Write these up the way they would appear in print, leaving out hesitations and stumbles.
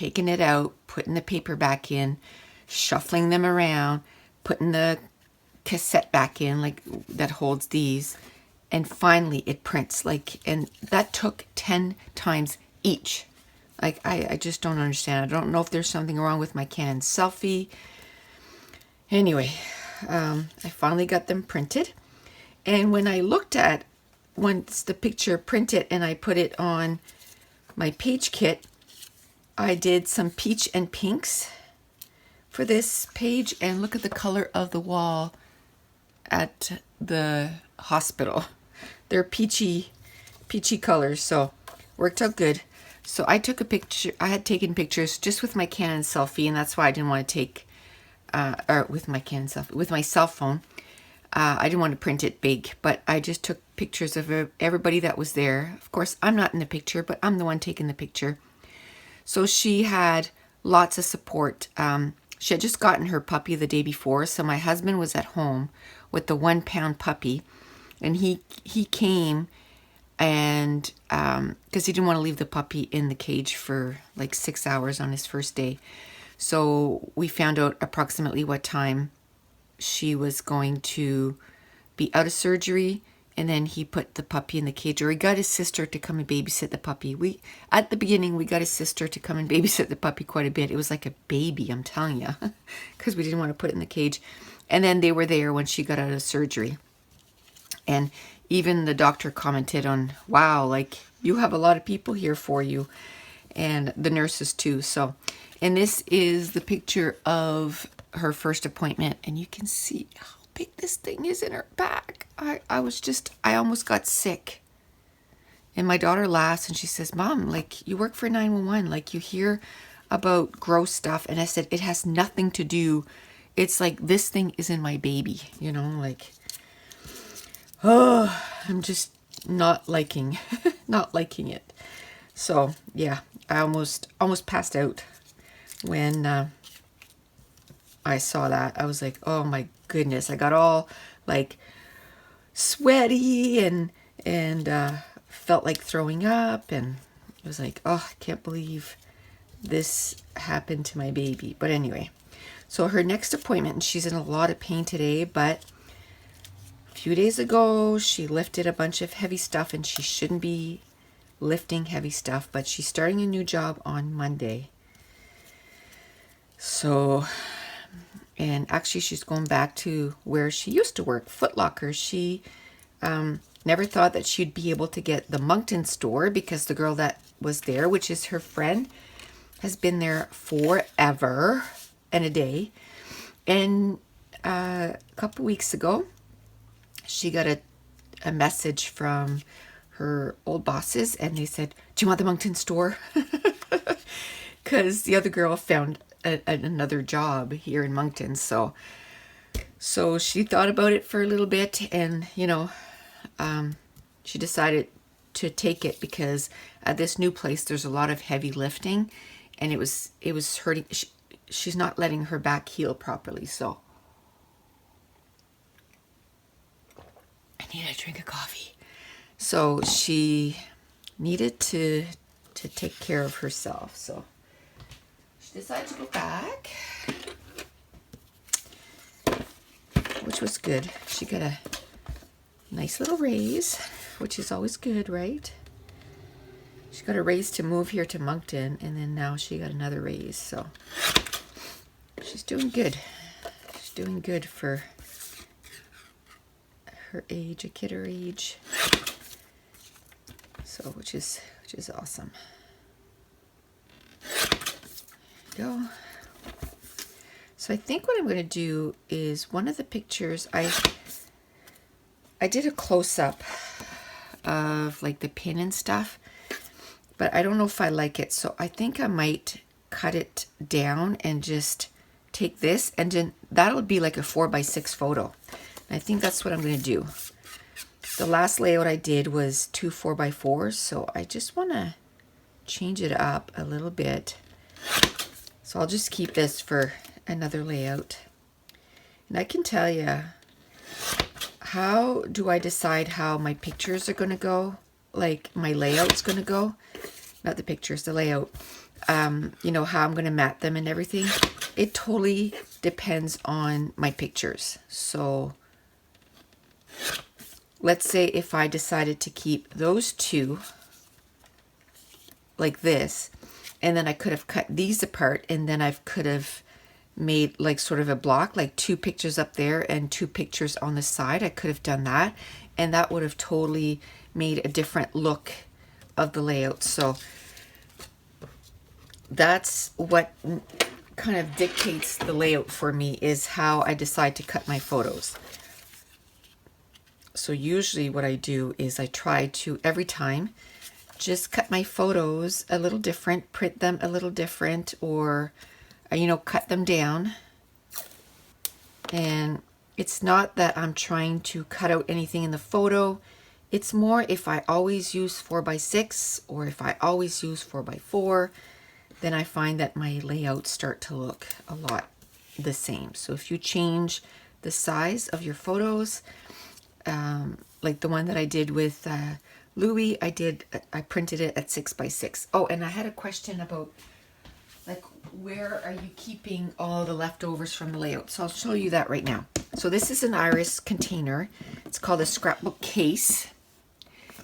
taking it out, putting the paper back in, shuffling them around, putting the cassette back in, like that holds these, and finally it prints. Like, and that took 10 times each. Like, I just don't understand. I don't know if there's something wrong with my Canon selfie. Anyway, I finally got them printed. And when I looked at, once the picture printed and I put it on my page kit, I did some peach and pinks for this page. And look at the color of the wall at the hospital. They're peachy colors, so worked out good. So I took a picture. I had taken pictures just with my Canon selfie, and that's why I didn't want to take, or with my Canon selfie, with my cell phone. I didn't want to print it big, but I just took pictures of everybody that was there. Of course, I'm not in the picture, but I'm the one taking the picture. So she had lots of support. She had just gotten her puppy the day before, so my husband was at home with the 1-pound puppy, and he came, and because he didn't want to leave the puppy in the cage for like 6 hours on his first day. So we found out approximately what time she was going to be out of surgery, and then he put the puppy in the cage, or he got his sister to come and babysit the puppy. At the beginning, we got his sister to come and babysit the puppy quite a bit. It was like a baby, I'm telling you, because we didn't want to put it in the cage. And then they were there when she got out of surgery. And even the doctor commented on, wow, like, you have a lot of people here for you, and the nurses too. So, and this is the picture of her first appointment, and you can see how big this thing is in her back. I almost got sick. And my daughter laughs and she says, Mom, like, you work for 911, like, you hear about gross stuff. And I said, it has nothing to do. It's like, this thing is in my baby, you know, like, oh, I'm just not liking it. So yeah, I almost passed out when I saw that. I was like, oh my goodness. I got all like sweaty and felt like throwing up, and I was like, oh, I can't believe this happened to my baby. But anyway, so her next appointment, and she's in a lot of pain today, but a few days ago she lifted a bunch of heavy stuff, and she shouldn't be lifting heavy stuff, but she's starting a new job on Monday. So, and actually she's going back to where she used to work, Foot Locker. She never thought that she'd be able to get the Moncton store, because the girl that was there, which is her friend, has been there forever and a day. And a couple weeks ago, she got a message from her old bosses, and they said, do you want the Moncton store? Because the other girl found another job here in Moncton. So she thought about it for a little bit, and you know, she decided to take it, because at this new place there's a lot of heavy lifting, and it was hurting. She's not letting her back heal properly. So I need a drink of coffee. So she needed to take care of herself. So she decided to go back, which was good. She got a nice little raise, which is always good, right? She got a raise to move here to Moncton, and then now she got another raise. So she's doing good. She's doing good for her age, a kid her age. So which is awesome. There you go. So I think what I'm going to do is, one of the pictures, I did a close-up of like the pin and stuff, but I don't know if I like it. So I think I might cut it down and just take this, and then that'll be like a 4x6 photo. And I think that's what I'm going to do. The last layout I did was 2 4x4s, so I just want to change it up a little bit. So I'll just keep this for another layout. And I can tell you, how do I decide how my pictures are going to go? Like my layout's going to go? Not the pictures, the layout. you know, how I'm going to mat them and everything. It totally depends on my pictures. So let's say if I decided to keep those two like this, and then I could have cut these apart, and then I could have made like sort of a block, like 2 pictures up there and 2 pictures on the side. I could have done that, and that would have totally made a different look of the layout. So that's what kind of dictates the layout for me, is how I decide to cut my photos. So usually what I do is I try to, every time, just cut my photos a little different, print them a little different, or, you know, cut them down. And it's not that I'm trying to cut out anything in the photo. It's more if I always use 4x6 or if I always use 4x4, then I find that my layouts start to look a lot the same. So if you change the size of your photos, like the one that I did with Louis, I printed it at 6x6. Oh, and I had a question about, like, where are you keeping all the leftovers from the layout? So I'll show you that right now. So this is an iris container. It's called a scrapbook case,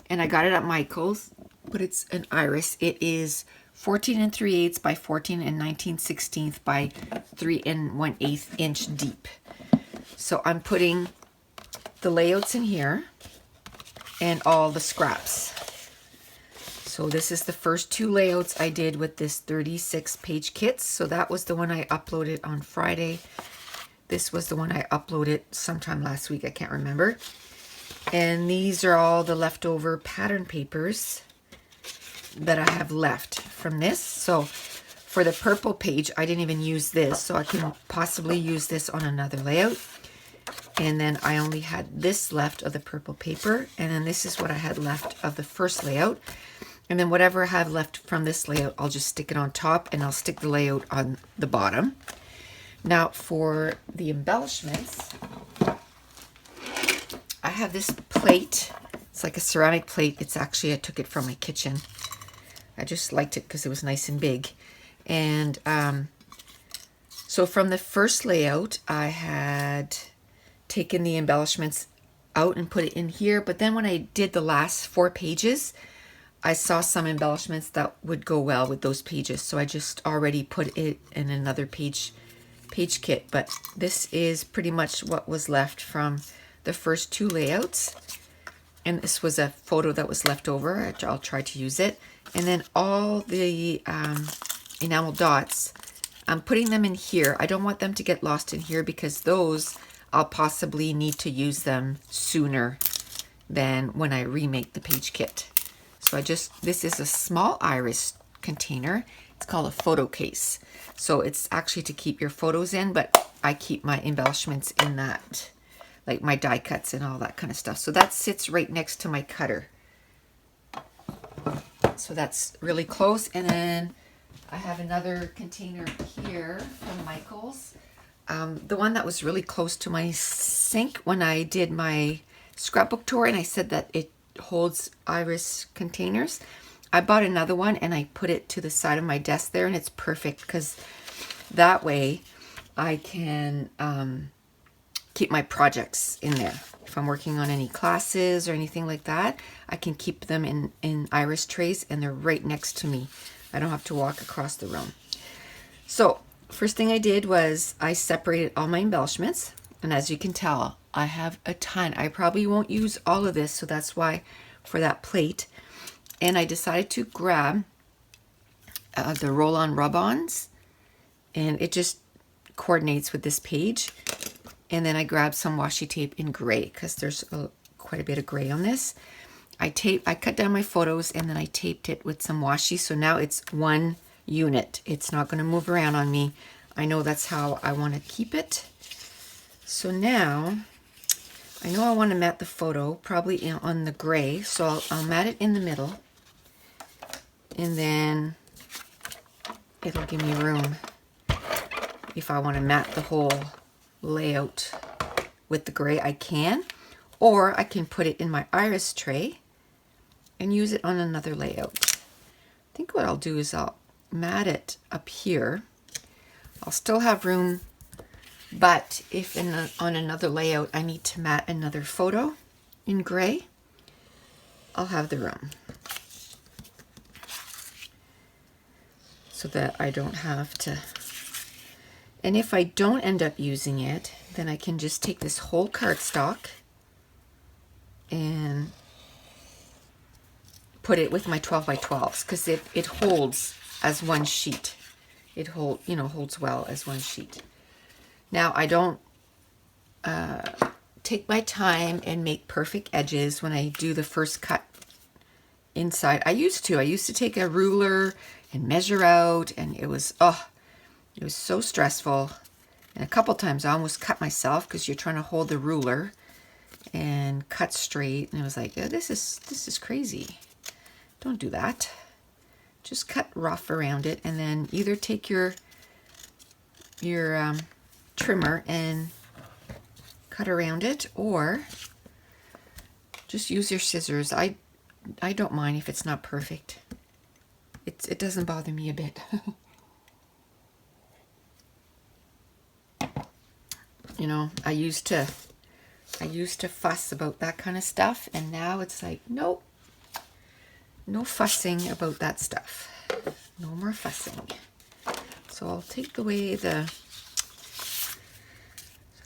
and I got it at Michael's, but it's an iris. It is 14 3/8 by 14 19/16 by 3 1/8 inch deep. So I'm putting the layouts in here and all the scraps. So this is the first 2 layouts I did with this 36 page kit. So that was the one I uploaded on Friday. This was the one I uploaded sometime last week, I can't remember. And these are all the leftover pattern papers that I have left from this. So for the purple page, I didn't even use this, so I can possibly use this on another layout. And then I only had this left of the purple paper, and then this is what I had left of the first layout. And then whatever I have left from this layout, I'll just stick it on top, and I'll stick the layout on the bottom. Now for the embellishments, I have this plate. It's like a ceramic plate. It's actually, I took it from my kitchen. I just liked it because it was nice and big. And so from the first layout, I had taken the embellishments out and put it in here. But then when I did the last 4 pages, I saw some embellishments that would go well with those pages. So I just already put it in another page kit. But this is pretty much what was left from the first 2 layouts. And this was a photo that was left over. I'll try to use it. And then all the enamel dots, I'm putting them in here. I don't want them to get lost in here because those I'll possibly need to use them sooner than when I remake the page kit. So this is a small iris container. It's called a photo case. So it's actually to keep your photos in, but I keep my embellishments in that, like my die cuts and all that kind of stuff. So that sits right next to my cutter. So that's really close. And then I have another container here from Michael's. The one that was really close to my sink when I did my scrapbook tour, and I said that it holds iris containers. I bought another one and I put it to the side of my desk there, and it's perfect because that way I can keep my projects in there. If I'm working on any classes or anything like that, I can keep them in iris trays, and they're right next to me. I don't have to walk across the room. So first thing I did was I separated all my embellishments, and as you can tell, I have a ton. I probably won't use all of this, so that's why for that plate. And I decided to grab the roll-on rub-ons, and it just coordinates with this page. And then I grabbed some washi tape in gray because there's quite a bit of gray on this. I cut down my photos and then I taped it with some washi, so now it's one unit. It's not going to move around on me. I know that's how I want to keep it. So now I know I want to mat the photo probably on the gray, so I'll mat it in the middle, and then it'll give me room if I want to mat the whole layout with the gray. I can, or I can put it in my iris tray and use it on another layout. I think what I'll do is I'll mat it up here, I'll still have room, but if on another layout I need to mat another photo in gray, I'll have the room so that I don't have to. And if I don't end up using it, then I can just take this whole cardstock and put it with my 12 by 12s, because it holds as one sheet. It holds well as one sheet. Now I don't take my time and make perfect edges when I do the first cut inside. I used to take a ruler and measure out, and it was so stressful. And a couple times I almost cut myself because you're trying to hold the ruler and cut straight, and it was like, oh, this is crazy. Don't do that. Just cut rough around it, and then either take your trimmer and cut around it, or just use your scissors. I don't mind if it's not perfect. It doesn't bother me a bit. You know, I used to fuss about that kind of stuff, and now it's like, nope, no fussing about that stuff. No more fussing. So I'll take away I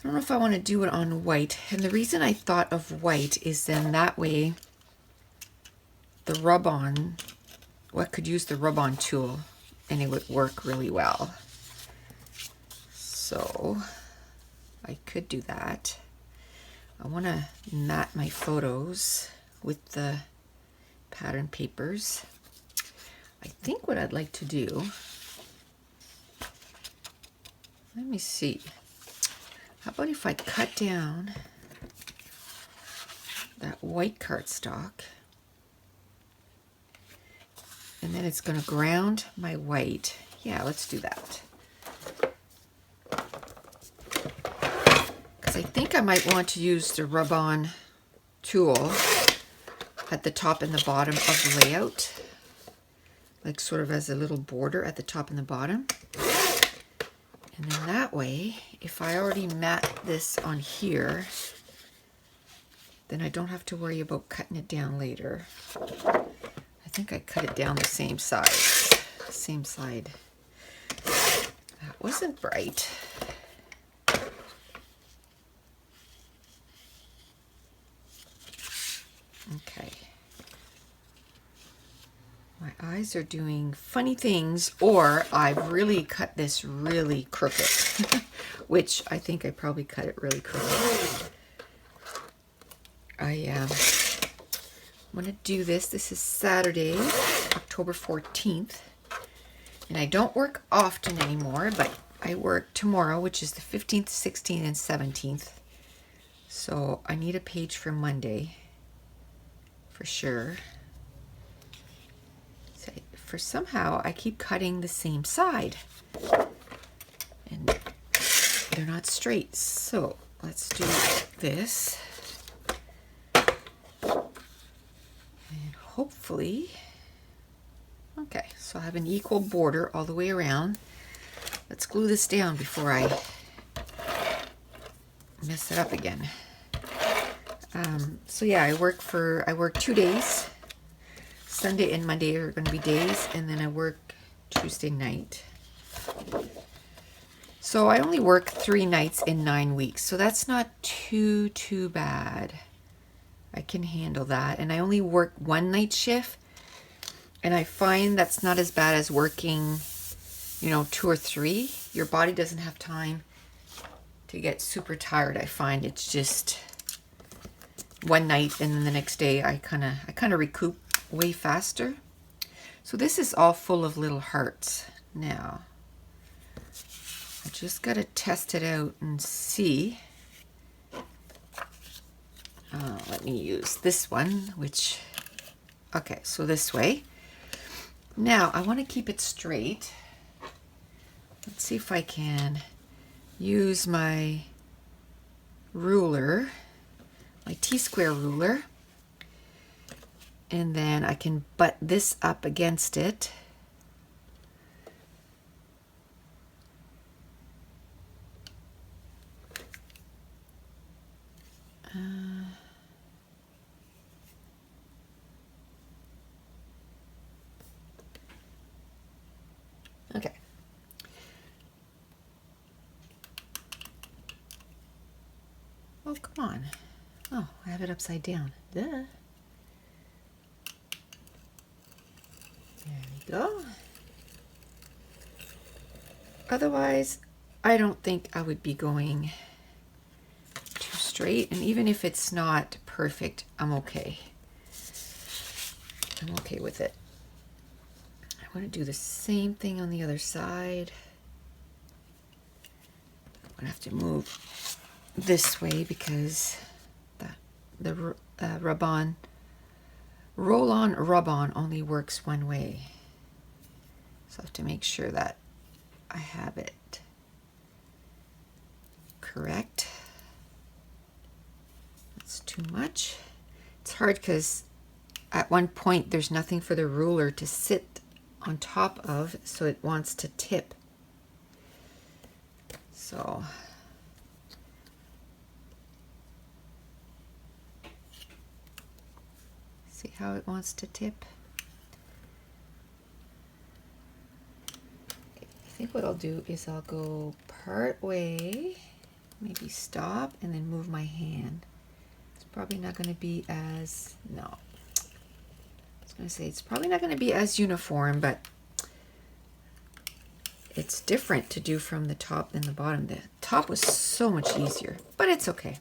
don't know if I want to do it on white. And the reason I thought of white is then that way the rub-on, I could use the rub-on tool and it would work really well. So I could do that. I want to mat my photos with the pattern papers. I think what I'd like to do, let me see. How about if I cut down that white cardstock, and then it's going to ground my white. Yeah, let's do that. Because I think I might want to use the rub-on tool at the top and the bottom of the layout, like sort of as a little border at the top and the bottom. And then that way, if I already mat this on here, then I don't have to worry about cutting it down later. I think I cut it down the same side. Same side. That wasn't bright. Okay. My eyes are doing funny things, or I've really cut this really crooked, which I think I probably cut it really crooked. I'm going to do this. This is Saturday, October 14th, and I don't work often anymore, but I work tomorrow, which is the 15th, 16th, and 17th. So I need a page for Monday, for sure. For somehow I keep cutting the same side and they're not straight. So let's do this, and hopefully, okay, so I have an equal border all the way around. Let's glue this down before I mess it up again. So yeah, I work 2 days. Sunday and Monday are going to be days, and then I work Tuesday night. So I only work 3 nights in 9 weeks, so that's not too bad. I can handle that. And I only work 1 night shift, and I find that's not as bad as working, 2 or 3. Your body doesn't have time to get super tired. I find it's just 1 night, and then the next day I kind of recoup way faster. So this is all full of little hearts. Now I just got to test it out and see. Let me use this one, okay, so this way. Now I want to keep it straight. Let's see if I can use my ruler, my T-square ruler, and then I can butt this up against it come on. Oh, I have it upside down. Duh. There we go. Otherwise, I don't think I would be going too straight. And even if it's not perfect, I'm okay. I'm okay with it. I want to do the same thing on the other side. I'm going to have to move this way because the rub-on, roll-on rub-on only works one way. So I have to make sure that I have it correct. That's too much. It's hard because at one point there's nothing for the ruler to sit on top of, so it wants to tip. So see how it wants to tip? I think what I'll do is I'll go part way, maybe stop, and then move my hand. It's probably not going to be as, no. I was going to say it's probably not going to be as uniform, but it's different to do from the top than the bottom. The top was so much easier, but it's okay.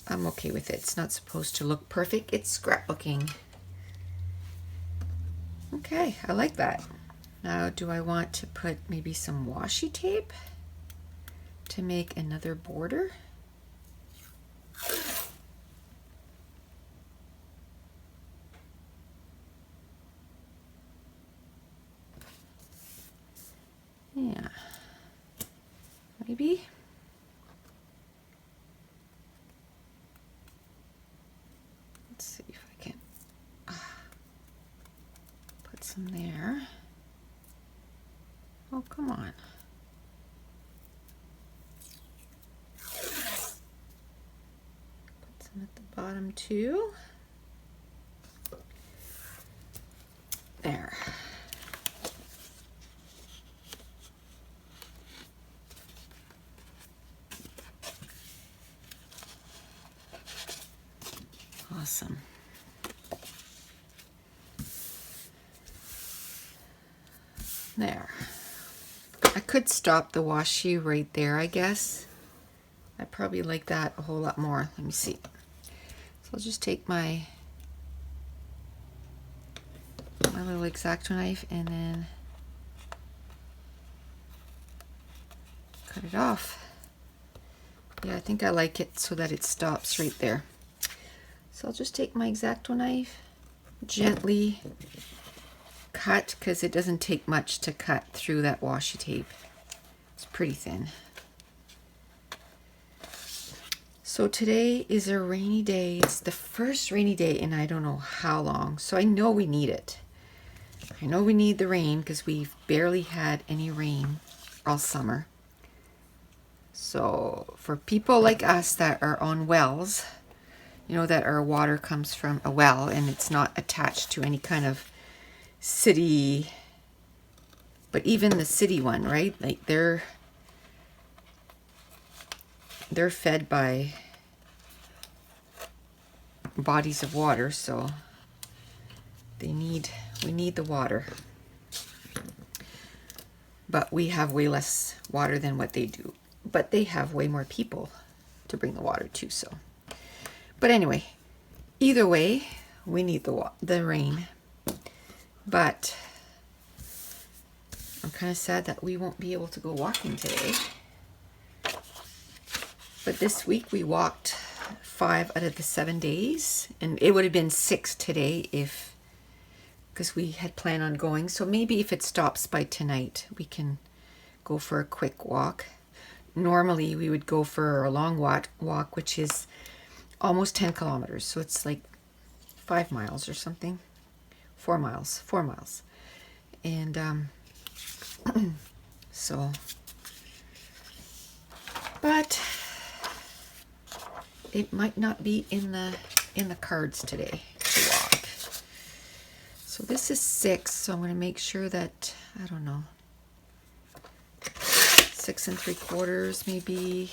I'm okay with it. It's not supposed to look perfect. It's scrapbooking. Okay, I like that. Now, do I want to put maybe some washi tape to make another border? Yeah, maybe. Let's see if I can put some there. Oh, come on. Put some at the bottom too. There. Awesome. There. I could stop the washi right there, I guess. I probably like that a whole lot more. Let me see. So I'll just take my little X-Acto knife and then cut it off. Yeah, I think I like it so that it stops right there. So I'll just take my X-Acto knife, gently cut, because it doesn't take much to cut through that washi tape. It's pretty thin. So today is a rainy day. It's the first rainy day in I don't know how long. So I know we need it. I know we need the rain because we've barely had any rain all summer. So for people like us that are on wells, you know, that our water comes from a well and it's not attached to any kind of city, but even the city one, right? Like they're fed by bodies of water, so we need the water. But we have way less water than what they do. But they have way more people to bring the water to, so. But anyway, either way, we need the rain. But I'm kind of sad that we won't be able to go walking today. But this week we walked 5 out of the 7 days, and it would have been 6 today because we had planned on going. So maybe if it stops by tonight, we can go for a quick walk. Normally we would go for a long walk, which is almost 10 kilometers. So it's like 5 miles or something. 4 miles. And so, but it might not be in the cards today to walk. So this is 6, so I'm going to make sure that, I don't know, 6 3/4 maybe.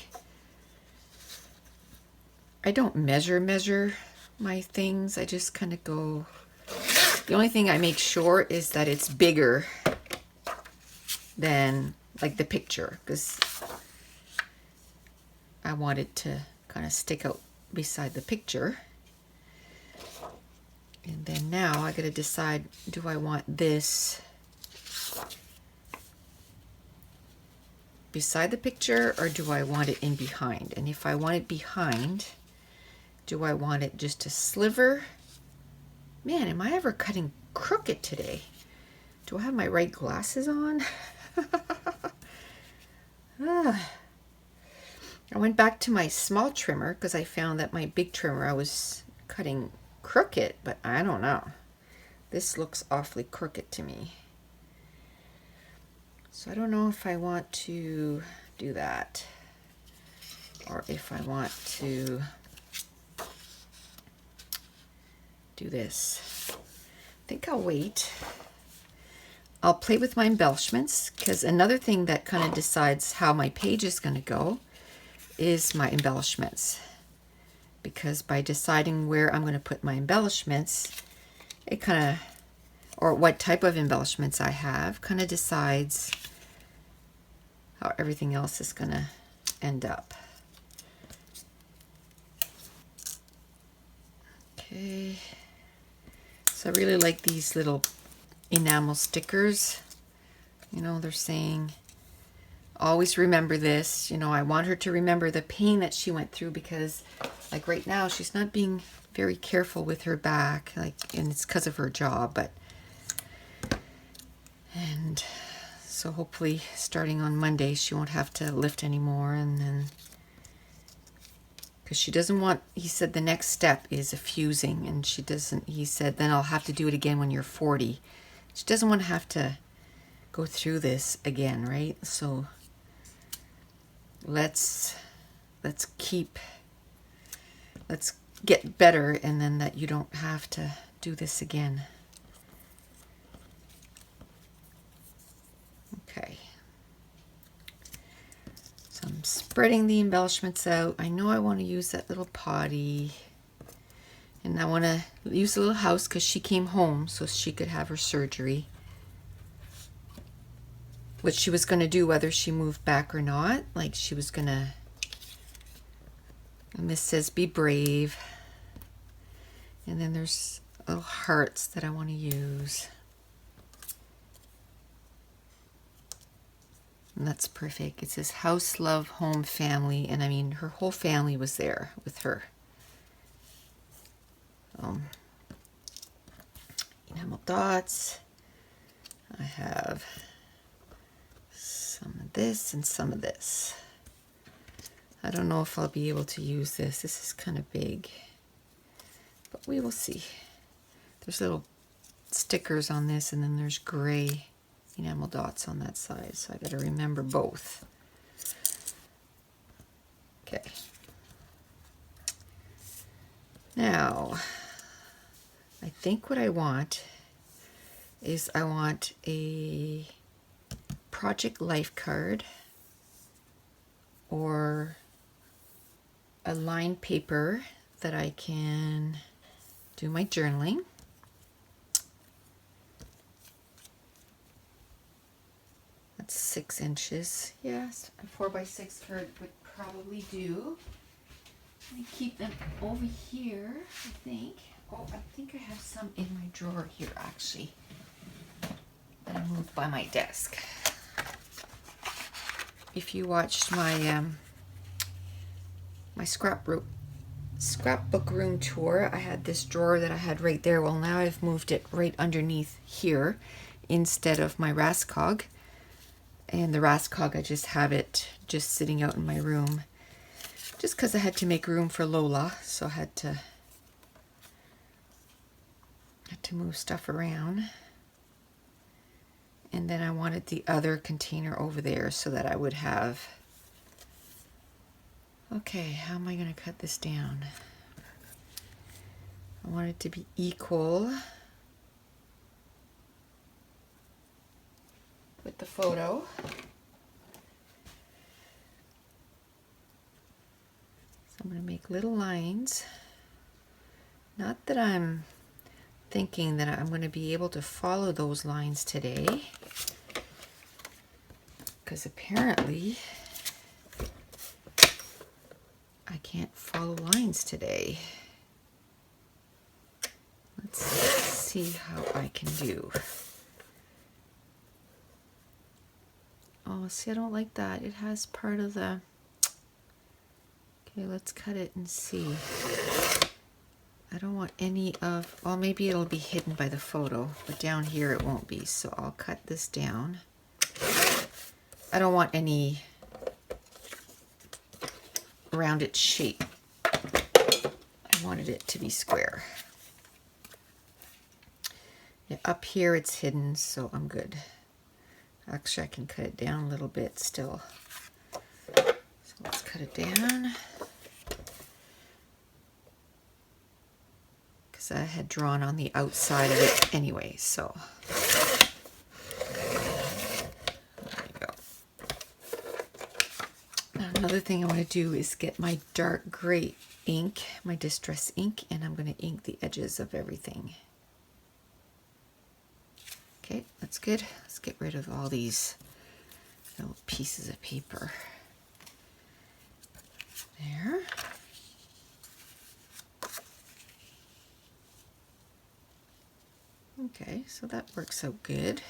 I don't measure my things. I just kind of go, the only thing I make sure is that it's bigger than like the picture, because I want it to kind of stick out beside the picture. And then now I got to decide, do I want this beside the picture or do I want it in behind? And if I want it behind, do I want it just a sliver? Man, am I ever cutting crooked today? Do I have my right glasses on? I went back to my small trimmer because I found that my big trimmer I was cutting crooked, but I don't know. This looks awfully crooked to me. So I don't know if I want to do that or if I want to do this. I think I'll wait. I'll play with my embellishments, because another thing that kind of decides how my page is going to go is my embellishments. Because by deciding where I'm going to put my embellishments, it kind of, or what type of embellishments I have, kind of decides how everything else is going to end up. Okay. So I really like these little enamel stickers. You know, they're saying, always remember this. You know, I want her to remember the pain that she went through, because like right now she's not being very careful with her back, like, and it's because of her job, and so hopefully starting on Monday she won't have to lift anymore. And then, because she doesn't want, he said the next step is a fusing, and she doesn't, he said then I'll have to do it again when you're 40. She doesn't want to have to go through this again, right? So let's get better, and then that you don't have to do this again. Okay. So I'm spreading the embellishments out. I know I want to use that little potty, and I want to use the little house because she came home so she could have her surgery, which she was going to do whether she moved back or not. Like, she was going to, and this says be brave, and then there's little hearts that I want to use. And that's perfect. It says house, love, home, family. And I mean, her whole family was there with her. Enamel dots. I have some of this and some of this. I don't know if I'll be able to use this. This is kind of big, but we will see. There's little stickers on this, and then there's gray enamel dots on that side, so I got to remember both. Okay. Now, I think what I want is I want a project life card or a lined paper that I can do my journaling. That's 6 inches. Yes, a 4x6 card would probably do. Let me keep them over here, I think. Oh, I think I have some in my drawer here, actually, that I moved by my desk. If you watched my my scrapbook room tour, I had this drawer that I had right there. Well, now I've moved it right underneath here instead of my Rascog. And the Rascog, I just have it just sitting out in my room, just because I had to make room for Lola, so I had to move stuff around. And then I wanted the other container over there so that I would have, okay, how am I going to cut this down? I want it to be equal with the photo. So I'm I'm going to make little lines. Not that I'm thinking that I'm going to be able to follow those lines today, because apparently I can't follow lines today. Let's see how I can do. Oh, see, I don't like that. It has part of the... Okay, let's cut it and see. I don't want any of... Well, maybe it'll be hidden by the photo, but down here it won't be. So I'll cut this down. I don't want any rounded shape. I wanted it to be square. Yeah, up here it's hidden, so I'm good. Actually, I can cut it down a little bit still. So let's cut it down. Because I had drawn on the outside of it anyway, so. There you go. Now, another thing I want to do is get my dark gray ink, my distress ink, and I'm going to ink the edges of everything. Okay, that's good. Let's get rid of all these little pieces of paper. There. Okay, so that works out good.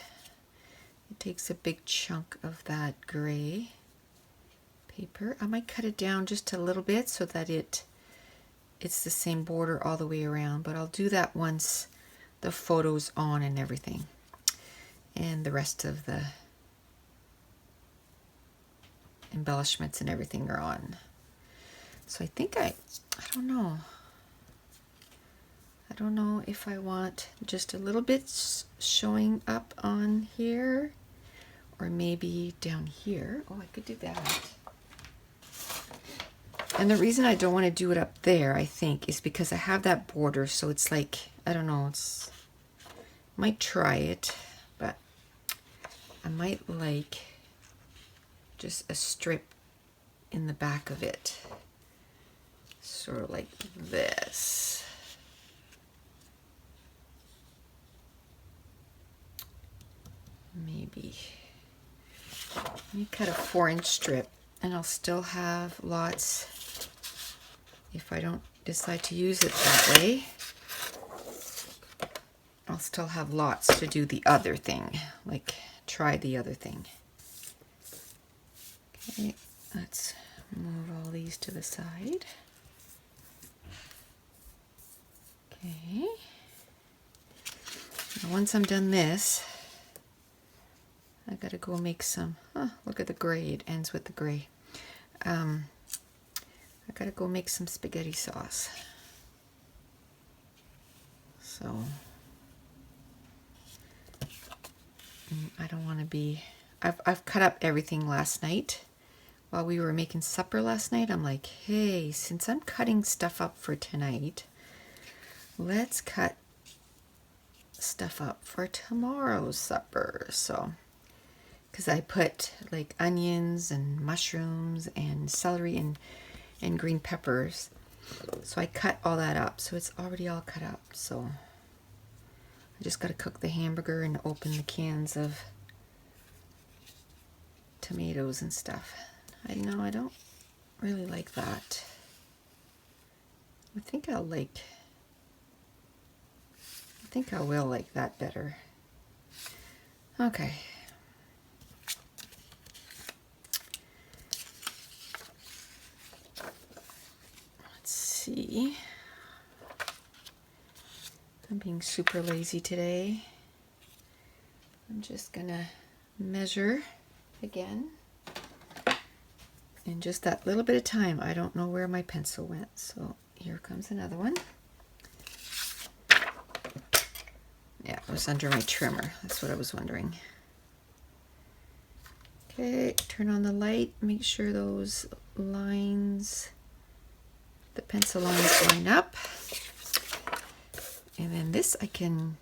It takes a big chunk of that gray paper. I might cut it down just a little bit so that it's the same border all the way around, but I'll do that once the photo's on and everything. And the rest of the embellishments and everything are on. So I think I don't know. I don't know if I want just a little bit showing up on here or maybe down here. Oh, I could do that. And the reason I don't want to do it up there, I think, is because I have that border. So it's like, I don't know, might try it. But I might like just a strip in the back of it. Sort of like this. Maybe. Let me cut a 4-inch strip and I'll still have lots if I don't decide to use it that way. I'll still have lots to do the other thing, like try the other thing. Okay, let's move all these to the side. Okay. Now once I'm done this, I gotta go make some, look at the gray, it ends with the gray. I gotta go make some spaghetti sauce. So I don't want to be, I've cut up everything last night while we were making supper last night. I'm like, hey, since I'm cutting stuff up for tonight, let's cut stuff up for tomorrow's supper. So, because I put like onions and mushrooms and celery and green peppers. So I cut all that up. So it's already all cut up. So I just got to cook the hamburger and open the cans of tomatoes and stuff. I know I don't really like that. I think I will like that better. Okay. Let's see. I'm being super lazy today. I'm just gonna measure again. In just that little bit of time, I don't know where my pencil went. So here comes another one. Yeah, it was under my trimmer. That's what I was wondering. Okay, turn on the light. Make sure those lines, the pencil lines line up. And then this, I can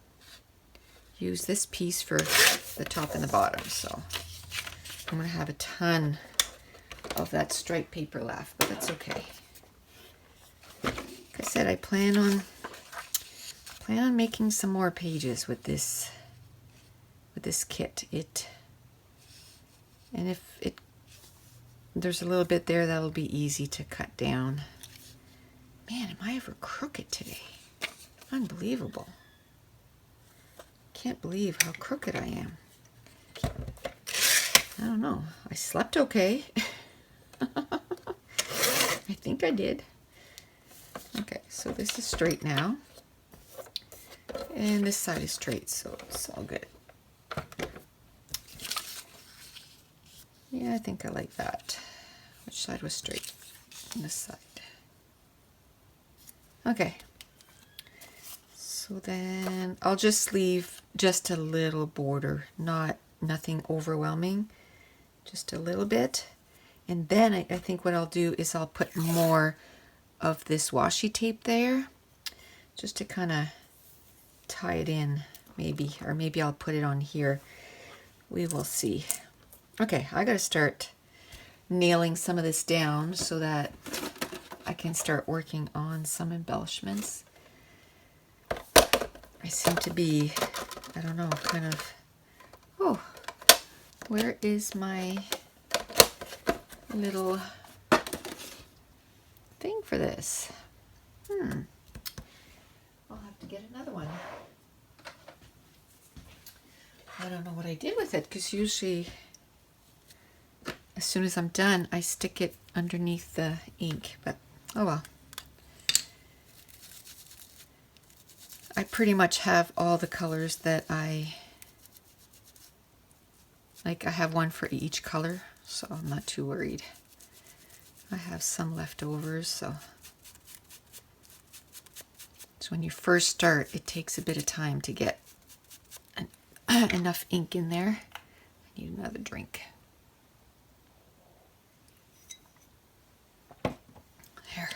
use this piece for the top and the bottom. So I'm going to have a ton of that striped paper left, but that's okay. I said, I plan on making some more pages with this kit. And if there's a little bit there, that'll be easy to cut down. Man, am I ever crooked today? Unbelievable. Can't believe how crooked I am. I don't know. I slept okay. I think I did. Okay, so this is straight now. And this side is straight, so it's all good. Yeah, I think I like that. Which side was straight? This side. Okay. So then I'll just leave just a little border, nothing overwhelming, just a little bit. And then I think what I'll do is I'll put more of this washi tape there, just to kind of tie it in, maybe, or maybe I'll put it on here. We will see. Okay, I gotta start nailing some of this down so that I can start working on some embellishments. I seem to be, I don't know, kind of, oh, where is my little thing for this? I'll have to get another one. I don't know what I did with it, because usually as soon as I'm done, I stick it underneath the ink, but oh well. I pretty much have all the colors that I like. I have one for each color, so I'm not too worried. I have some leftovers, so when you first start, it takes a bit of time to get enough ink in there. I need another drink. There.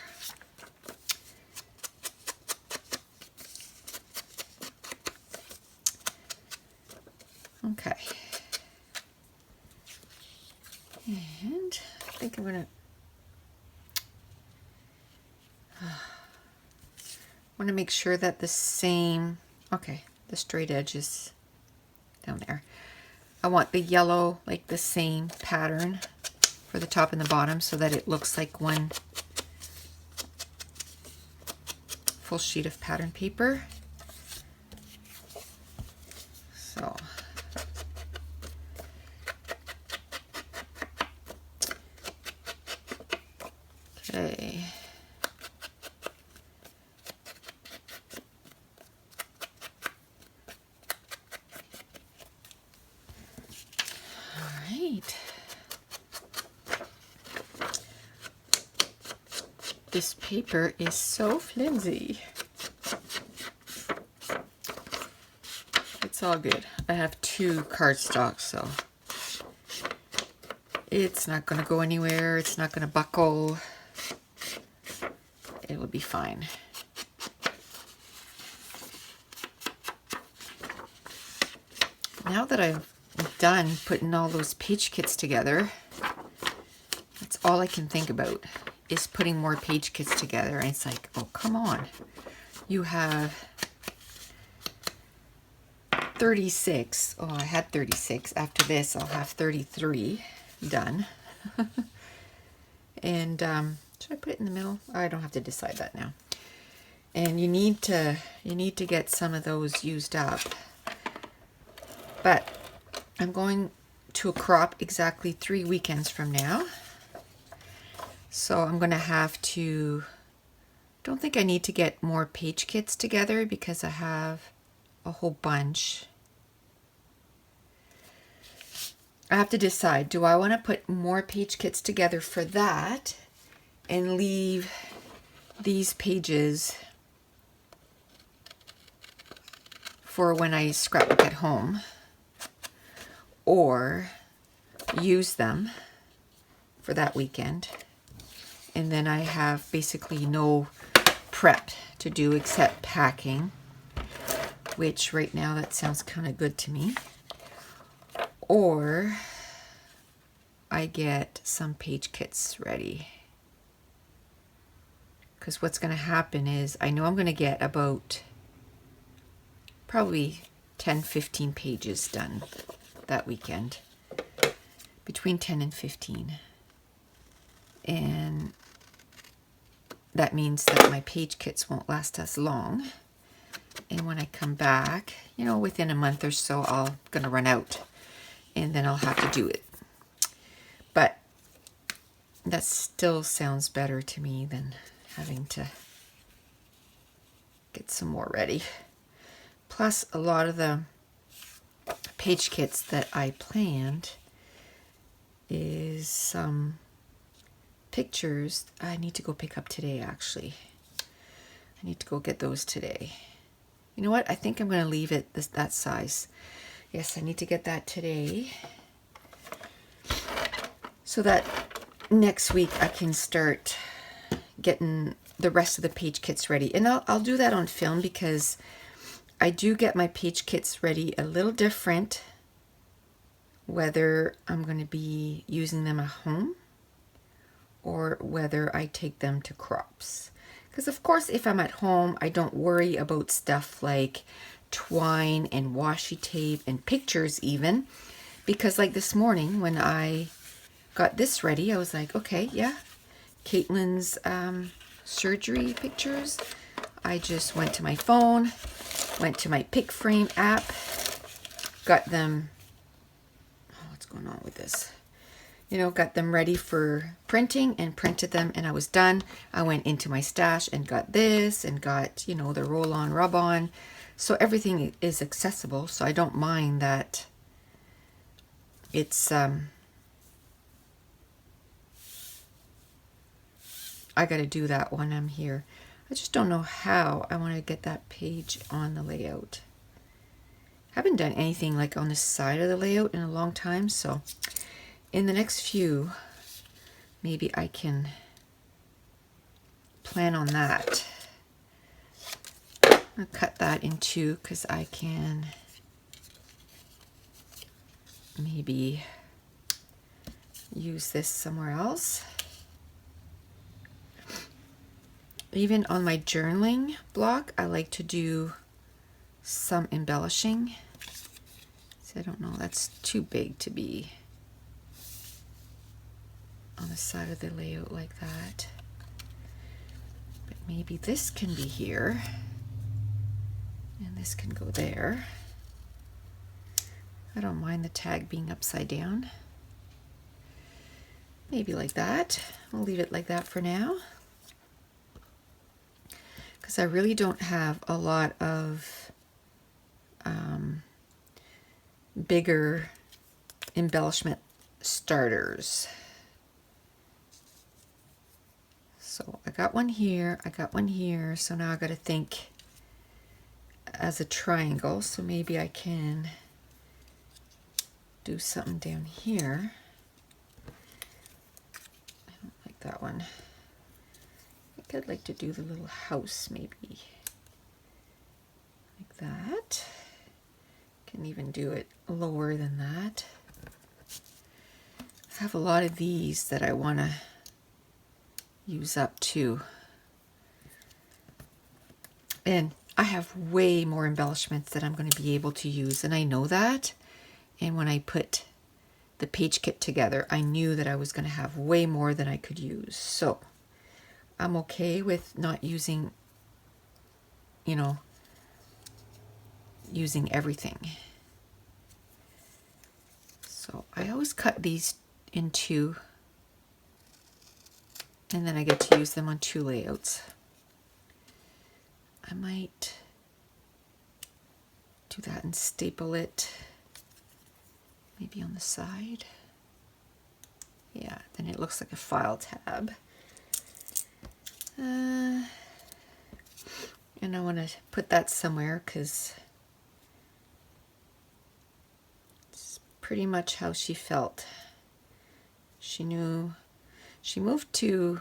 Okay. And I think I'm gonna want to make sure that the same, okay, the straight edge is down there. I want the yellow, like the same pattern for the top and the bottom, so that it looks like one full sheet of pattern paper. So okay. This paper is so flimsy. It's all good. I have 2 cardstocks, so it's not going to go anywhere. It's not going to buckle. It will be fine. Now that I'm done putting all those page kits together, that's all I can think about, is putting more page kits together. And it's like, oh, come on. You have 36. Oh, I had 36. After this, I'll have 33 done. And should I put it in the middle? I don't have to decide that now. And you need to get some of those used up. But I'm going to a crop exactly 3 weekends from now. So I'm going to have to, don't think I need to get more page kits together because I have a whole bunch. I have to decide, do I want to put more page kits together for that and leave these pages for when I scrapbook at home, or use them for that weekend? And then I have basically no prep to do except packing, which right now that sounds kind of good to me. Or I get some page kits ready. because what's going to happen is I know I'm going to get about probably 10-15 pages done that weekend, between 10 and 15. And that means that my page kits won't last as long. And when I come back, you know, within a month or so, I'm going to run out. And then I'll have to do it. But that still sounds better to me than having to get some more ready. Plus, a lot of the page kits that I planned is some pictures I need to go pick up today, actually. I need to go get those today. You know what? I think I'm going to leave it that size. Yes, I need to get that today, so that next week I can start getting the rest of the page kits ready. And I'll do that on film, because I do get my page kits ready a little different whether I'm going to be using them at home or whether I take them to crops. Because of course, if I'm at home, I don't worry about stuff like twine and washi tape and pictures even. Because like this morning when I got this ready, I was like, okay, yeah, Caitlin's surgery pictures. I just went to my phone, went to my pick frame app, got them, oh, what's going on with this? You know, got them ready for printing and printed them, and I was done. I went into my stash and got this and got, you know, the roll-on rub-on. So everything is accessible, so I don't mind that it's, I got to do that when I'm here. I just don't know how I want to get that page on the layout. I haven't done anything like on the side of the layout in a long time, so in the next few, maybe I can plan on that. I'll cut that in two because I can maybe use this somewhere else. Even on my journaling block, I like to do some embellishing. So I don't know, that's too big to be on the side of the layout like that. But maybe this can be here, and this can go there. I don't mind the tag being upside down. Maybe like that. I'll leave it like that for now, because I really don't have a lot of bigger embellishment starters. So I got one here, I got one here, so now I got to think as a triangle, so maybe I can do something down here. I don't like that one. I think I'd like to do the little house maybe like that. Can even do it lower than that. I have a lot of these that I want to use up too. And I have way more embellishments that I'm going to be able to use, and I know that. And when I put the page kit together, I knew that I was going to have way more than I could use. So I'm okay with not using, you know, using everything. So I always cut these in two, and then I get to use them on two layouts. I might do that and staple it maybe on the side. Yeah, then it looks like a file tab. And I want to put that somewhere because it's pretty much how she felt. She knew she moved to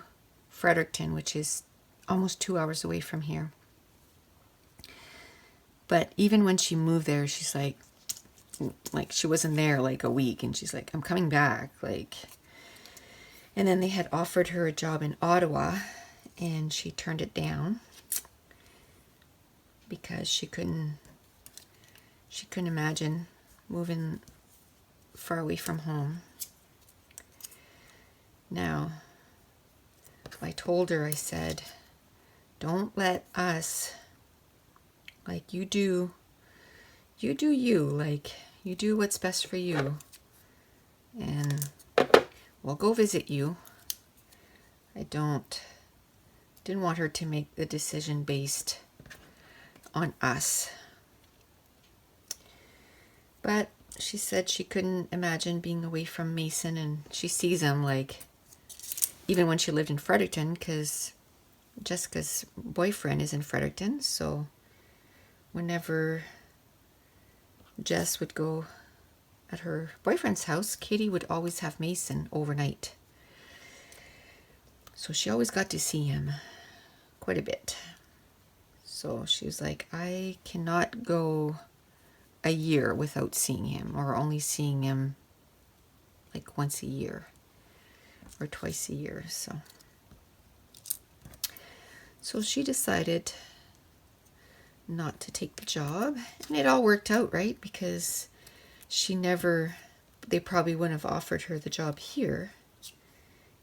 Fredericton, which is almost 2 hours away from here. But even when she moved there, she's like she wasn't there like a week, and she's like, I'm coming back, like. And then they had offered her a job in Ottawa, and she turned it down because she couldn't imagine moving far away from home. Now, I told her, I said, don't let us, like, you do you, like, you do what's best for you, and we'll go visit you. I didn't want her to make the decision based on us. But she said she couldn't imagine being away from Mason, and she sees him, like, even when she lived in Fredericton, because Jessica's boyfriend is in Fredericton, so whenever Jess would go at her boyfriend's house, Katie would always have Mason overnight. So she always got to see him quite a bit. So she was like, I cannot go a year without seeing him, or only seeing him like once a year or twice a year. So she decided not to take the job, and it all worked out, right? Because they probably wouldn't have offered her the job here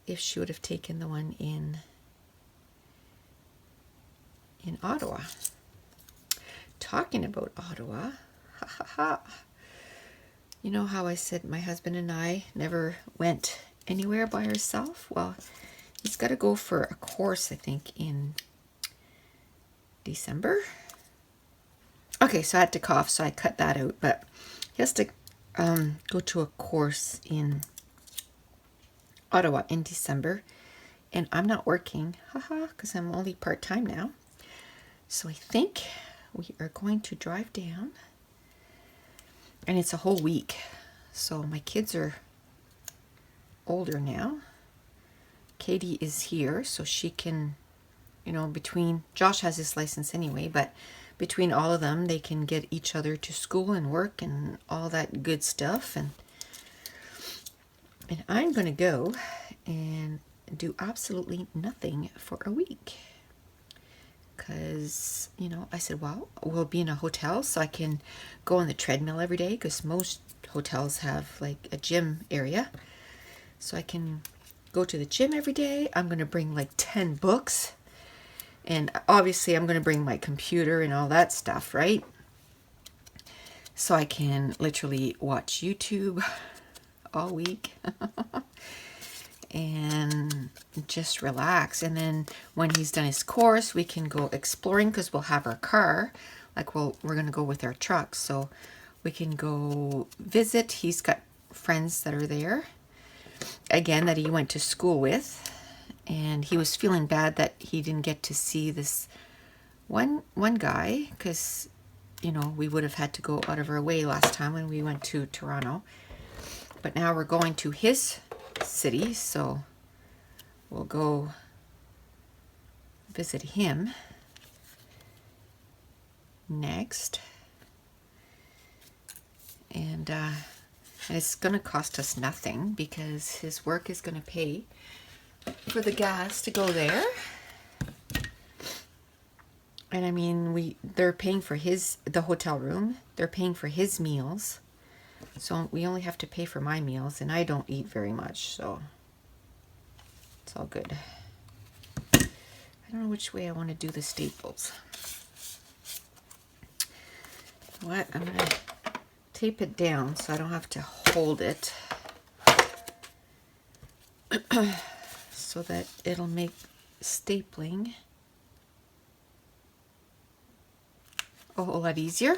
if she would have taken the one in Ottawa. Talking about Ottawa, you know how I said my husband and I never went anywhere by ourselves? Well, he's got to go for a course, I think, in December. Okay, so I had to cough, so I cut that out. But he has to go to a course in Ottawa in December. And I'm not working, because I'm only part-time now. So I think we are going to drive down. And it's a whole week. So my kids are older now. Katie is here, so she can, between, Josh has his license anyway, but between all of them, they can get each other to school and work and all that good stuff. And I'm going to go and do absolutely nothing for a week. Because, I said, well, we'll be in a hotel, so I can go on the treadmill every day, because most hotels have like a gym area. So I can go to the gym every day. I'm going to bring like 10 books. And obviously I'm going to bring my computer and all that stuff, right? So I can literally watch YouTube all week. And just relax. And then when he's done his course, we can go exploring, because we'll have our car. Like, we're going to go with our truck, so we can go visit. He's got friends that are there, again, that he went to school with. And he was feeling bad that he didn't get to see this one guy, because, we would have had to go out of our way last time when we went to Toronto. But now we're going to his city, so we'll go visit him next. And it's going to cost us nothing, because his work is going to pay for the gas to go there. And I mean, they're paying for the hotel room, they're paying for his meals. So we only have to pay for my meals, and I don't eat very much, so it's all good. I don't know which way I want to do the staples. What? I'm going to tape it down so I don't have to hold it, so that it'll make stapling a whole lot easier.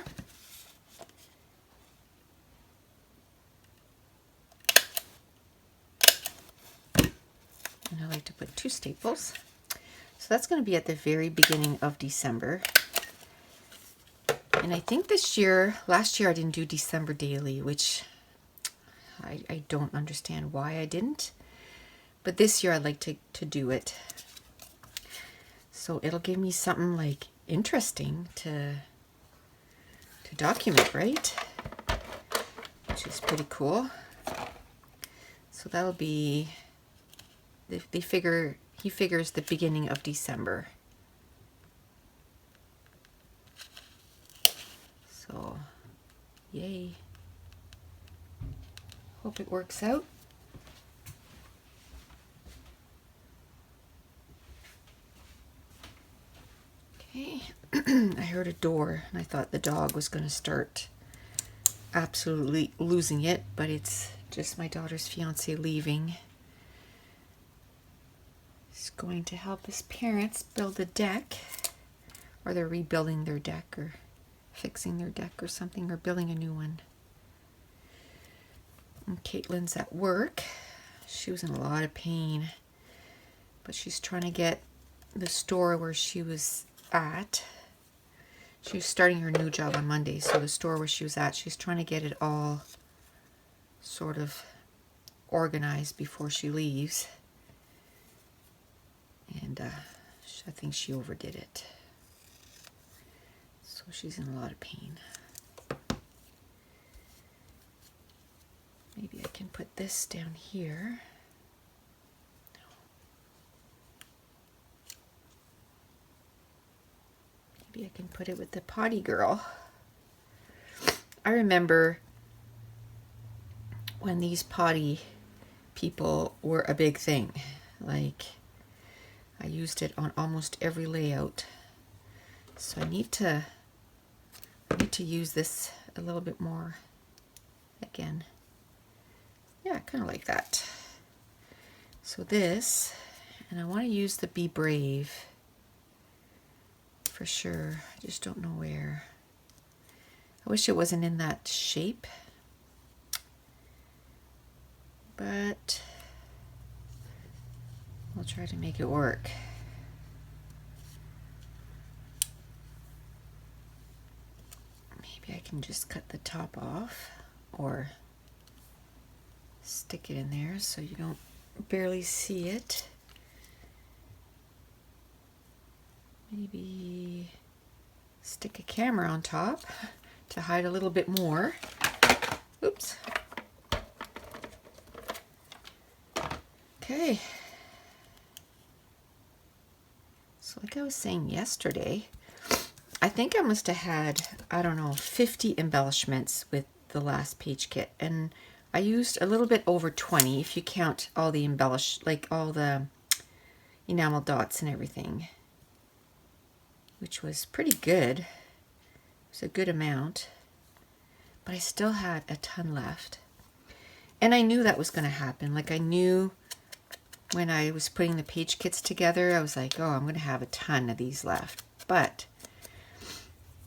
And I like to put 2 staples. So that's going to be at the very beginning of December. And I think last year I didn't do December daily, which I don't understand why I didn't. But this year I'd like to do it. So it'll give me something like interesting to document, right? Which is pretty cool. So that'll be, they figure He figures the beginning of December. So, yay. Hope it works out. Okay, I heard a door and I thought the dog was going to start absolutely losing it, but it's just my daughter's fiance leaving. He's going to help his parents build a deck, or they're rebuilding their deck or fixing their deck or something, or building a new one. And Caitlin's at work. She was in a lot of pain, but she's trying to get the store where she was at. She was starting her new job on Monday, so the store where she was at, she's trying to get it all sort of organized before she leaves. And I think she overdid it. So she's in a lot of pain. Maybe I can put this down here. Maybe I can put it with the potty girl. I remember when these potty people were a big thing. Like, I used it on almost every layout. So I need to use this a little bit more again. Yeah, kind of like that. So this, and I want to use the Be Brave for sure. I just don't know where. I wish it wasn't in that shape, but I'll try to make it work. Maybe I can just cut the top off or stick it in there so you don't barely see it. Maybe stick a camera on top to hide a little bit more. Oops. Okay. So like I was saying yesterday, I think I must have had, I don't know, 50 embellishments with the last page kit. And I used a little bit over 20 if you count all the like all the enamel dots and everything, which was pretty good. It was a good amount, but I still had a ton left. And I knew that was going to happen. Like, I knew when I was putting the page kits together, I was like, oh, I'm going to have a ton of these left. But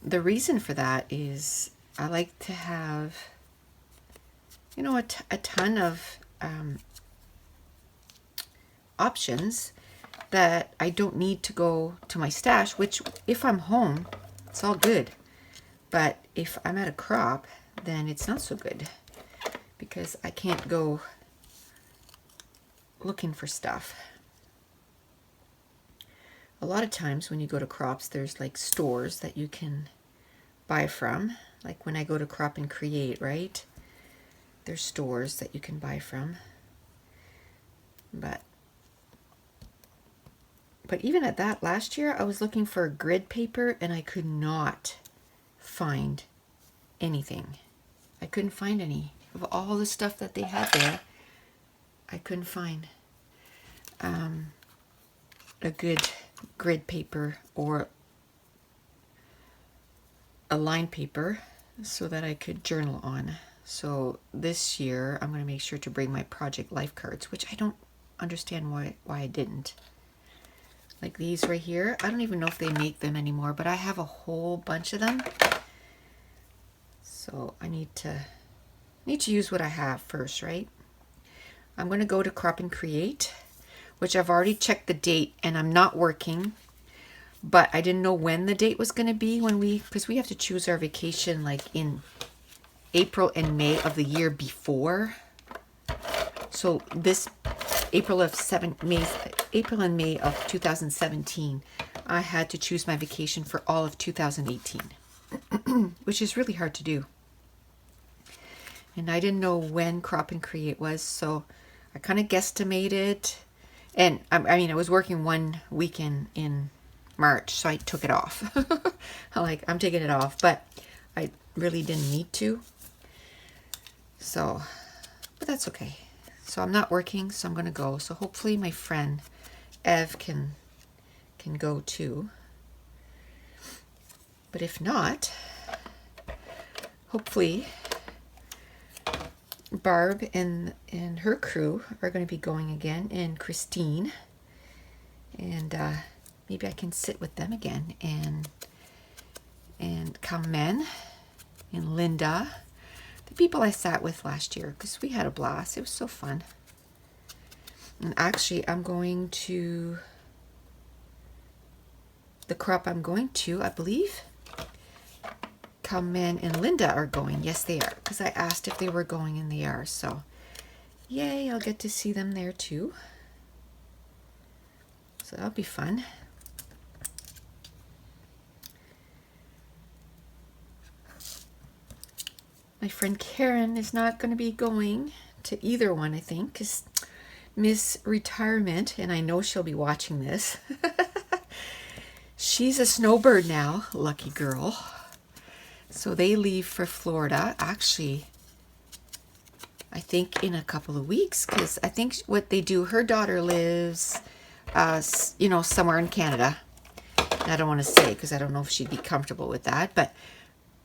the reason for that is I like to have, you know, a ton of options that I don't need to go to my stash, which if I'm home, it's all good. But if I'm at a crop, then it's not so good because I can't go looking for stuff. A lot of times when you go to crops, there's like stores that you can buy from. Like when I go to Crop and Create, right? There's stores that you can buy from. But even at that, last year I was looking for grid paper and I could not find anything. I couldn't find any of all the stuff that they had there. I couldn't find a good grid paper or a line paper so that I could journal on. So this year I'm going to make sure to bring my project life cards, which I don't understand why I didn't. Like these right here, I don't even know if they make them anymore, but I have a whole bunch of them. So I need to use what I have first, right? I'm going to go to Crop and Create, which I've already checked the date and I'm not working, but I didn't know when the date was going to be because we have to choose our vacation like in April and May of the year before. So this April and May of 2017, I had to choose my vacation for all of 2018, which is really hard to do. And I didn't know when Crop and Create was, so I kind of guesstimated, And I mean, I was working one weekend in March, so I took it off. I'm taking it off, but I really didn't need to. So, but that's okay. So I'm not working, so I'm going to go. So hopefully my friend Ev can go too. But if not, hopefully Barb and her crew are going to be going again, and Christine, and maybe I can sit with them again, and Carmen and Linda, the people I sat with last year, because we had a blast. It was so fun. And actually, I'm going to the crop I'm going to, I believe Carmen and Linda are going. Yes, they are, because I asked if they were going, and they are. So yay, I'll get to see them there too. So that'll be fun. My friend Karen is not going to be going to either one, I think, because Miss Retirement, and I know she'll be watching this, she's a snowbird now, lucky girl. So they leave for Florida, actually, I think in a couple of weeks, because I think what they do, her daughter lives, somewhere in Canada. I don't want to say, because I don't know if she'd be comfortable with that, but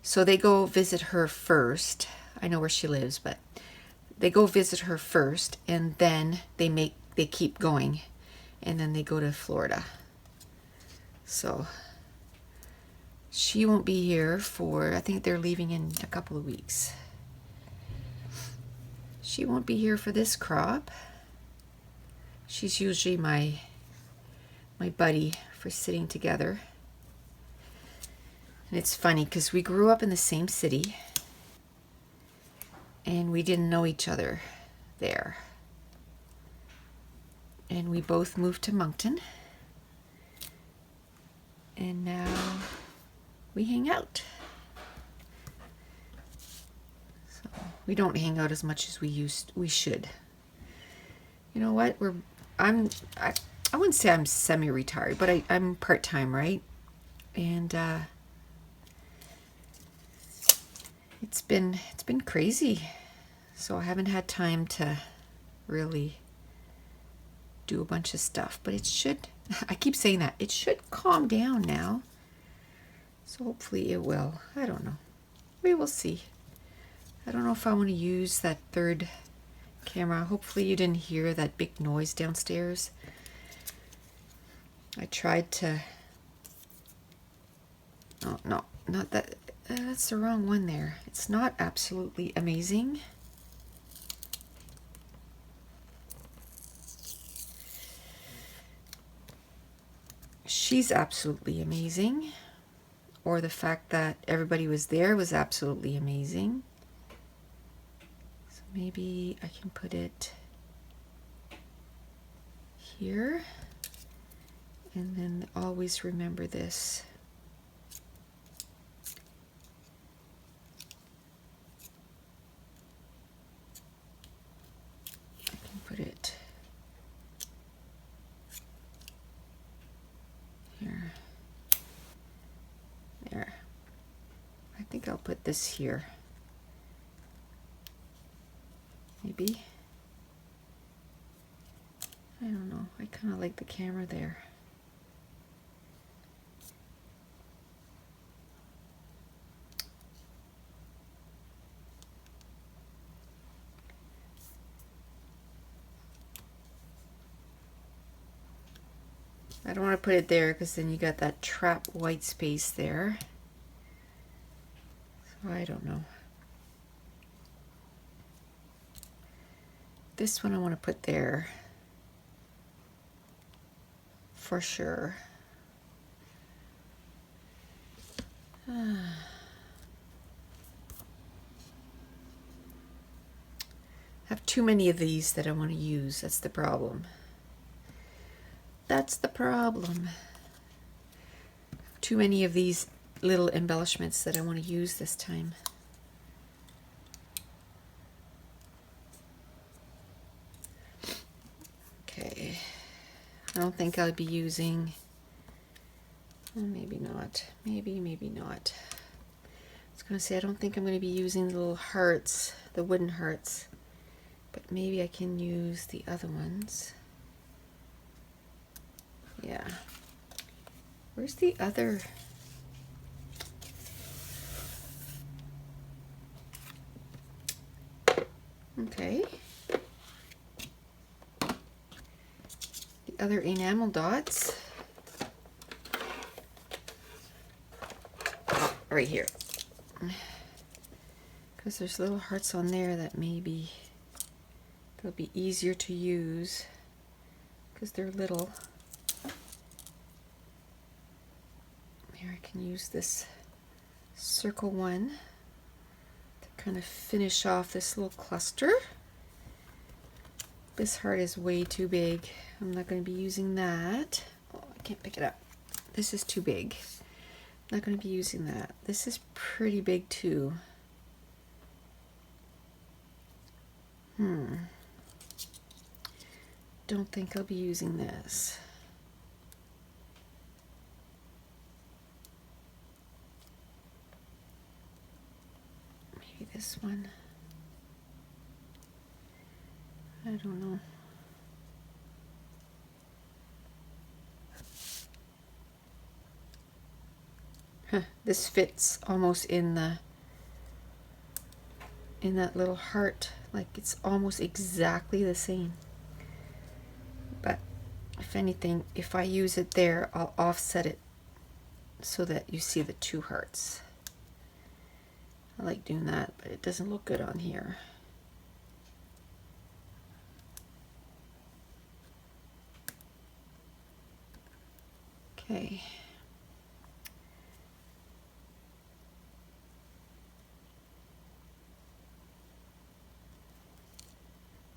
so they go visit her first. I know where she lives, but they go visit her first, and then they keep going, and then they go to Florida. So she won't be here for, I think they're leaving in a couple of weeks. She won't be here for this crop. She's usually my buddy for sitting together. And it's funny because we grew up in the same city and we didn't know each other there. And we both moved to Moncton. And now we hang out. So we don't hang out as much as we should. You know what? I wouldn't say I'm semi-retired, but I'm part-time, right? And it's been crazy. So I haven't had time to really do a bunch of stuff, but it should, I keep saying that, it should calm down now. So hopefully it will. I don't know. We will see. I don't know if I want to use that third camera. Hopefully you didn't hear that big noise downstairs. I tried to, oh no, not that, that's the wrong one there. It's not absolutely amazing. She's absolutely amazing. Or the fact that everybody was there was absolutely amazing. So maybe I can put it here. And then always remember this. I can put it here. There. I think I'll put this here. Maybe. I don't know. I kind of like the camera there. I don't want to put it there because then you got that trap white space there. So I don't know. This one I want to put there for sure. I have too many of these that I want to use. That's the problem. That's the problem. Too many of these little embellishments that I want to use this time. Okay. I don't think I'll be using, well, maybe not, maybe not. I was going to say I don't think I'm going to be using the little hearts, the wooden hearts, but maybe I can use the other ones. Yeah. Where's the other? Okay. The other enamel dots. Right here. Because there's little hearts on there that maybe they'll be easier to use because they're little. Here I can use this circle one to kind of finish off this little cluster. This heart is way too big. I'm not going to be using that. Oh, I can't pick it up. This is too big. I'm not going to be using that. This is pretty big too. Don't think I'll be using this. Maybe this one. I don't know. This fits almost in that little heart, like it's almost exactly the same. But if anything, if I use it there, I'll offset it so that you see the two hearts. I like doing that, but it doesn't look good on here. Okay.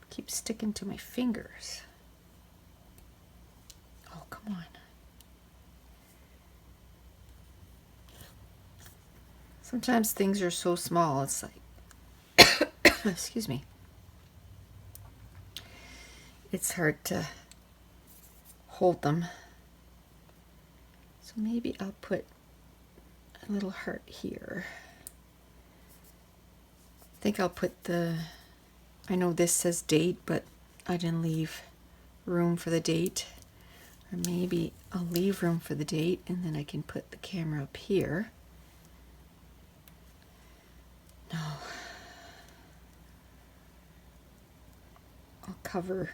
Keep sticking to my fingers. Oh, come on. Sometimes things are so small, it's like, excuse me. It's hard to hold them. So maybe I'll put a little heart here. I think I'll put the, I know this says date, but I didn't leave room for the date. Or maybe I'll leave room for the date and then I can put the camera up here. No. I'll cover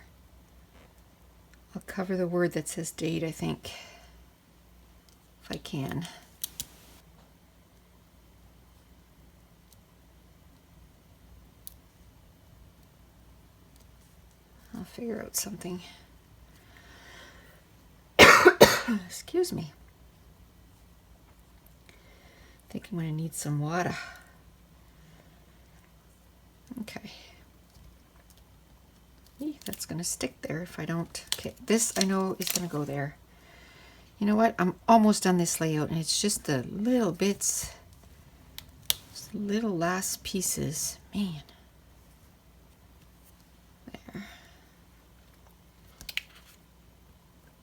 the word that says date, I think, if I can. I'll figure out something. Excuse me. I think I'm going to need some water. Okay. That's going to stick there if I don't. Okay, this I know is going to go there. You know what? I'm almost done this layout and it's just the little bits, just little last pieces. Man. There.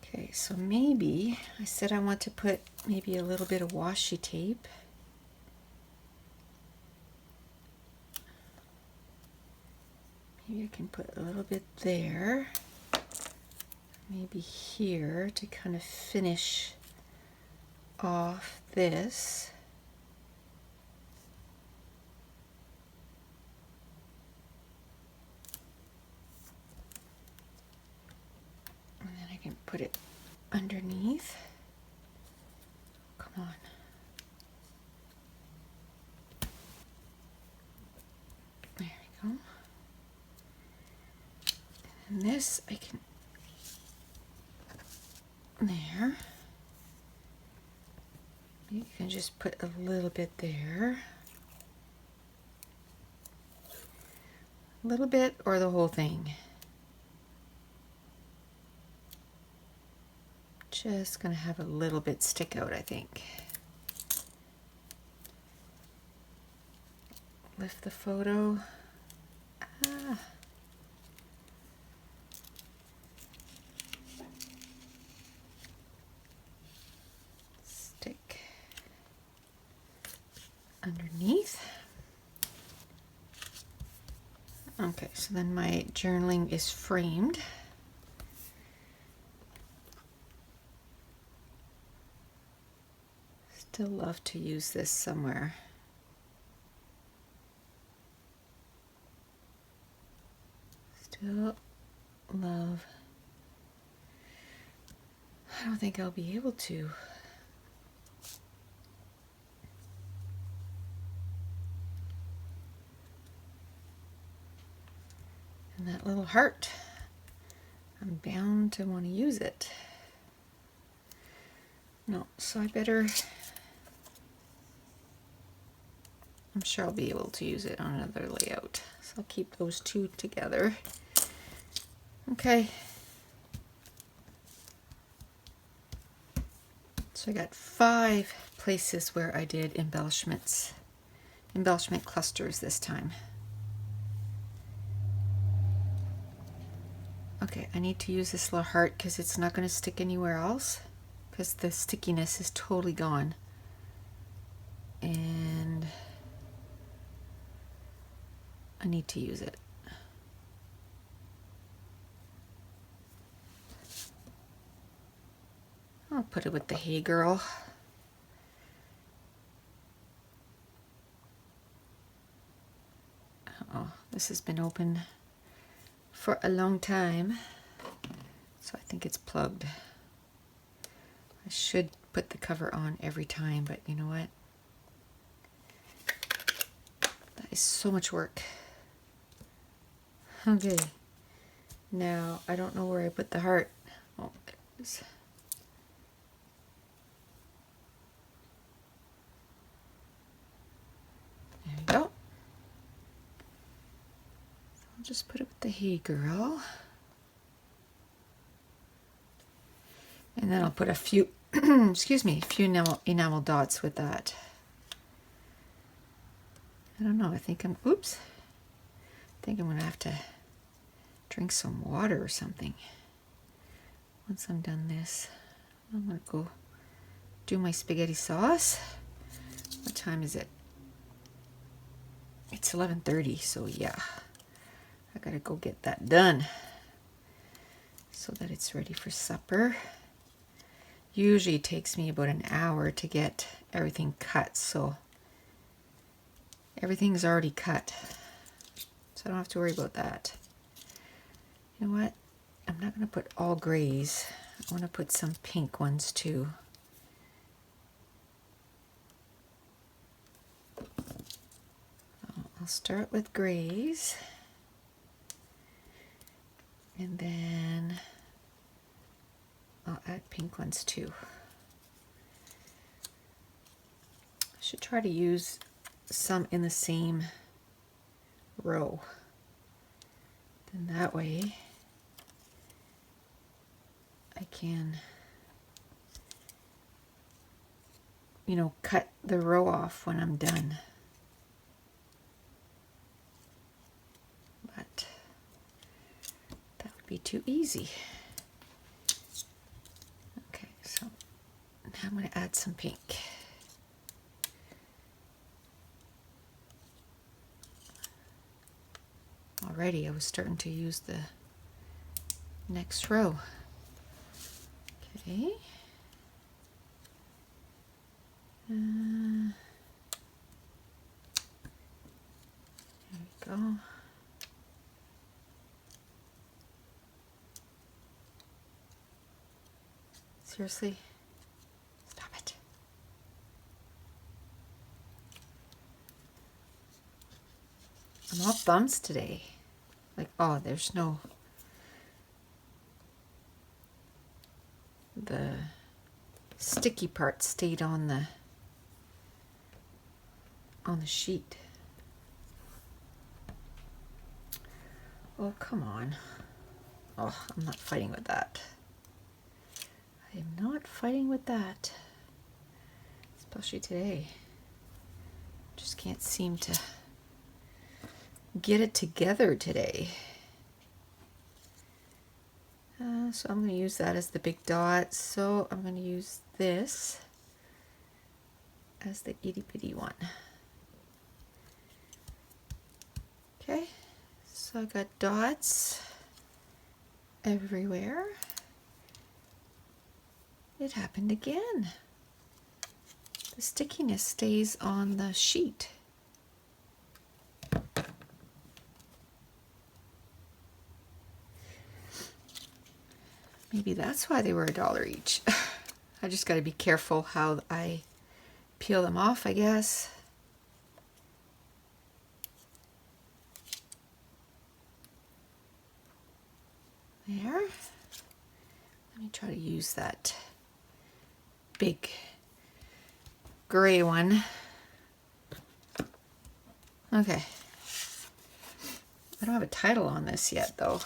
Okay, so maybe I said I want to put maybe a little bit of washi tape. Maybe I can put a little bit there, maybe here to kind of finish off this. And then I can put it underneath. Come on. There we go. And this I can, there. You can just put a little bit there. A little bit or the whole thing. Just gonna have a little bit stick out, I think. Lift the photo. Ah. underneath. Okay, so then my journaling is framed. Still love to use this somewhere. Still love. I don't think I'll be able to. And that little heart, I'm bound to want to use it. No, so I better, I'm sure I'll be able to use it on another layout. So I'll keep those two together. Okay. So I got 5 places where I did embellishment clusters this time. Okay, I need to use this little heart because it's not going to stick anywhere else because the stickiness is totally gone. And I need to use it. I'll put it with the Hey Girl. Oh, this has been open for a long time, so I think it's plugged. I should put the cover on every time, but you know what? That is so much work. Okay, now I don't know where I put the heart. Oh, there it is. There we go. I'll just put it with the Hey Girl. And then I'll put a few, excuse me, a few enamel dots with that. I don't know, I think I'm going to have to drink some water or something. Once I'm done this, I'm going to go do my spaghetti sauce. What time is it? It's 11:30, so yeah. I gotta go get that done so that it's ready for supper. Usually it takes me about an hour to get everything cut, so everything's already cut. So I don't have to worry about that. You know what? I'm not gonna put all grays. I wanna put some pink ones too. I'll start with grays. And then I'll add pink ones too. I should try to use some in the same row. Then that way I can, you know, cut the row off when I'm done. But that would be too easy. Okay, so now I'm going to add some pink. Already I was starting to use the next row. Okay. There we go. Seriously? Stop it. I'm all thumbs today. Like, oh, there's no... The sticky part stayed on the sheet. Oh, come on. Oh, I'm not fighting with that. I am not fighting with that. Especially today. Just can't seem to get it together today. So I'm going to use that as the big dot. So I'm going to use this as the itty bitty one. Okay, so I got dots everywhere. It happened again. The stickiness stays on the sheet. Maybe that's why they were $1 each. I just got to be careful how I peel them off, I guess. There. Let me try to use that big gray one. Okay. I don't have a title on this yet, though.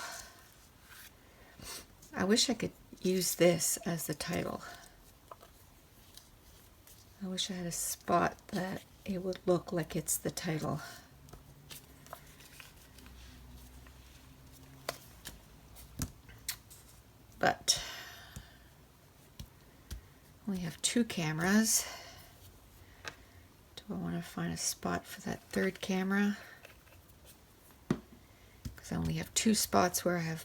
I wish I could use this as the title. I wish I had a spot that it would look like it's the title. But we have 2 cameras. Do I want to find a spot for that 3rd camera? Because I only have 2 spots where I have,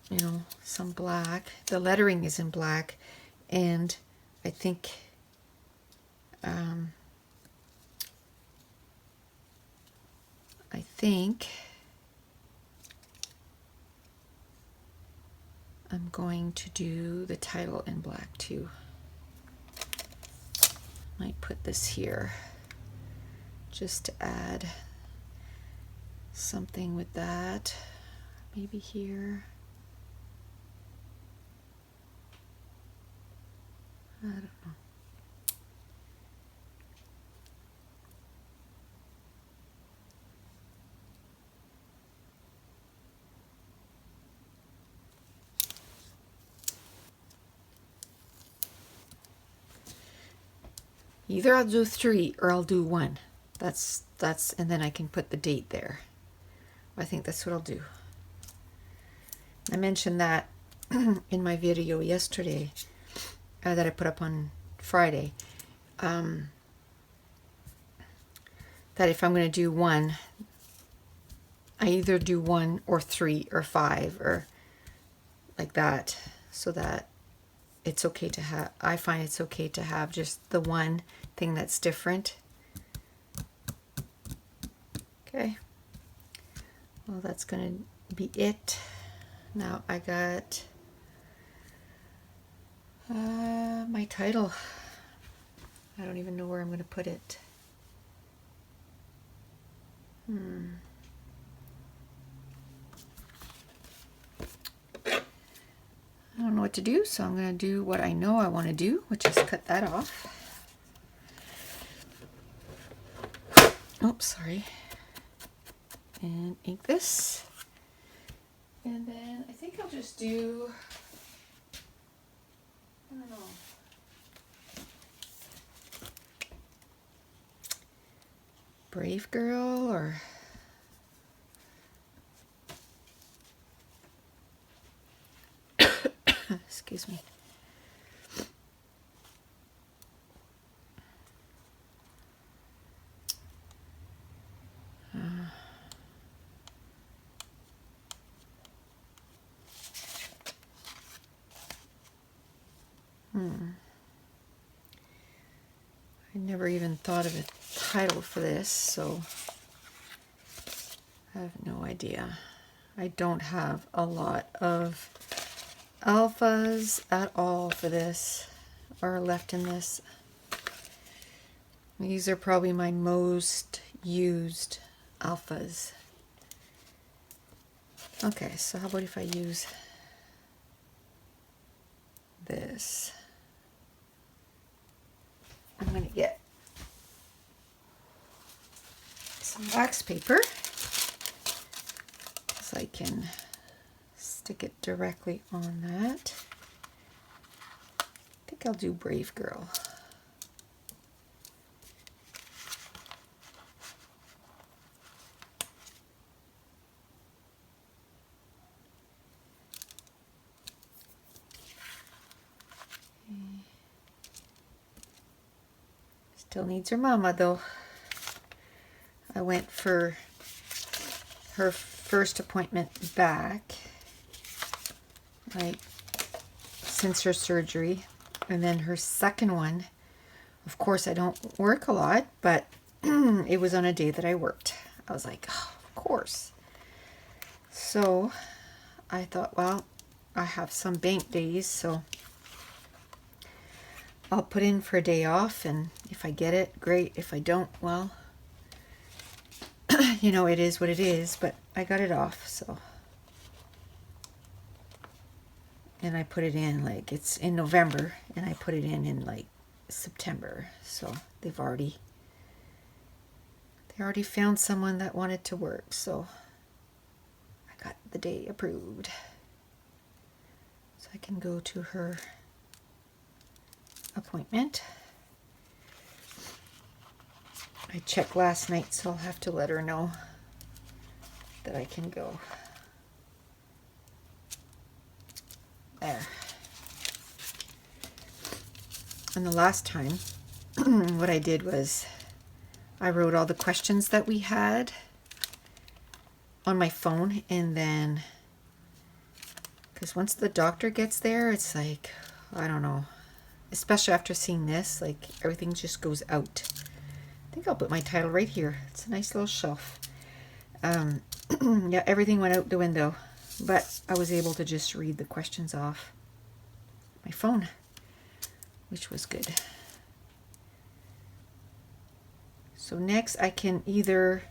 you know, some black. The lettering is in black, and I think I'm going to do the title in black too. Might put this here just to add something with that. Maybe here. I don't know. Either I'll do 3 or I'll do 1. That's and then I can put the date there. I think that's what I'll do. I mentioned that in my video yesterday that I put up on Friday. That if I'm going to do 1, I either do 1 or 3 or 5 or like that, so that it's okay to have, I find it's okay to have just the one thing that's different. Okay, well, that's going to be it. Now I got my title. I don't even know where I'm going to put it. I don't know what to do, so I'm going to do what I know I want to do, which is cut that off. Oops, sorry. And ink this. And then I think I'll just do, I don't know. Brave Girl or excuse me. I never even thought of a title for this, so I have no idea. I don't have a lot of alphas at all for this, or left in this. These are probably my most used alphas. Okay, so how about if I use this? I'm going to get some wax paper so I can stick it directly on that. I think I'll do Brave Girl. Still needs her mama though. I went for her first appointment back, like since her surgery, and then her second one. Of course, I don't work a lot, but it was on a day that I worked. I was like, oh, of course. So I thought, well, I have some bank days, so I'll put in for a day off, and if I get it, great. If I don't, well, you know, it is what it is, but I got it off, so. And I put it in, like, it's in November, and I put it in like September, so they already found someone that wanted to work, so I got the day approved. So I can go to her appointment. I checked last night, so I'll have to let her know that I can go. There. And the last time, what I did was I wrote all the questions that we had on my phone, and then, because once the doctor gets there, it's like, I don't know, especially after seeing this, like everything just goes out. I think I'll put my title right here. It's a nice little shelf. Yeah, everything went out the window, but I was able to just read the questions off my phone, which was good. So next I can either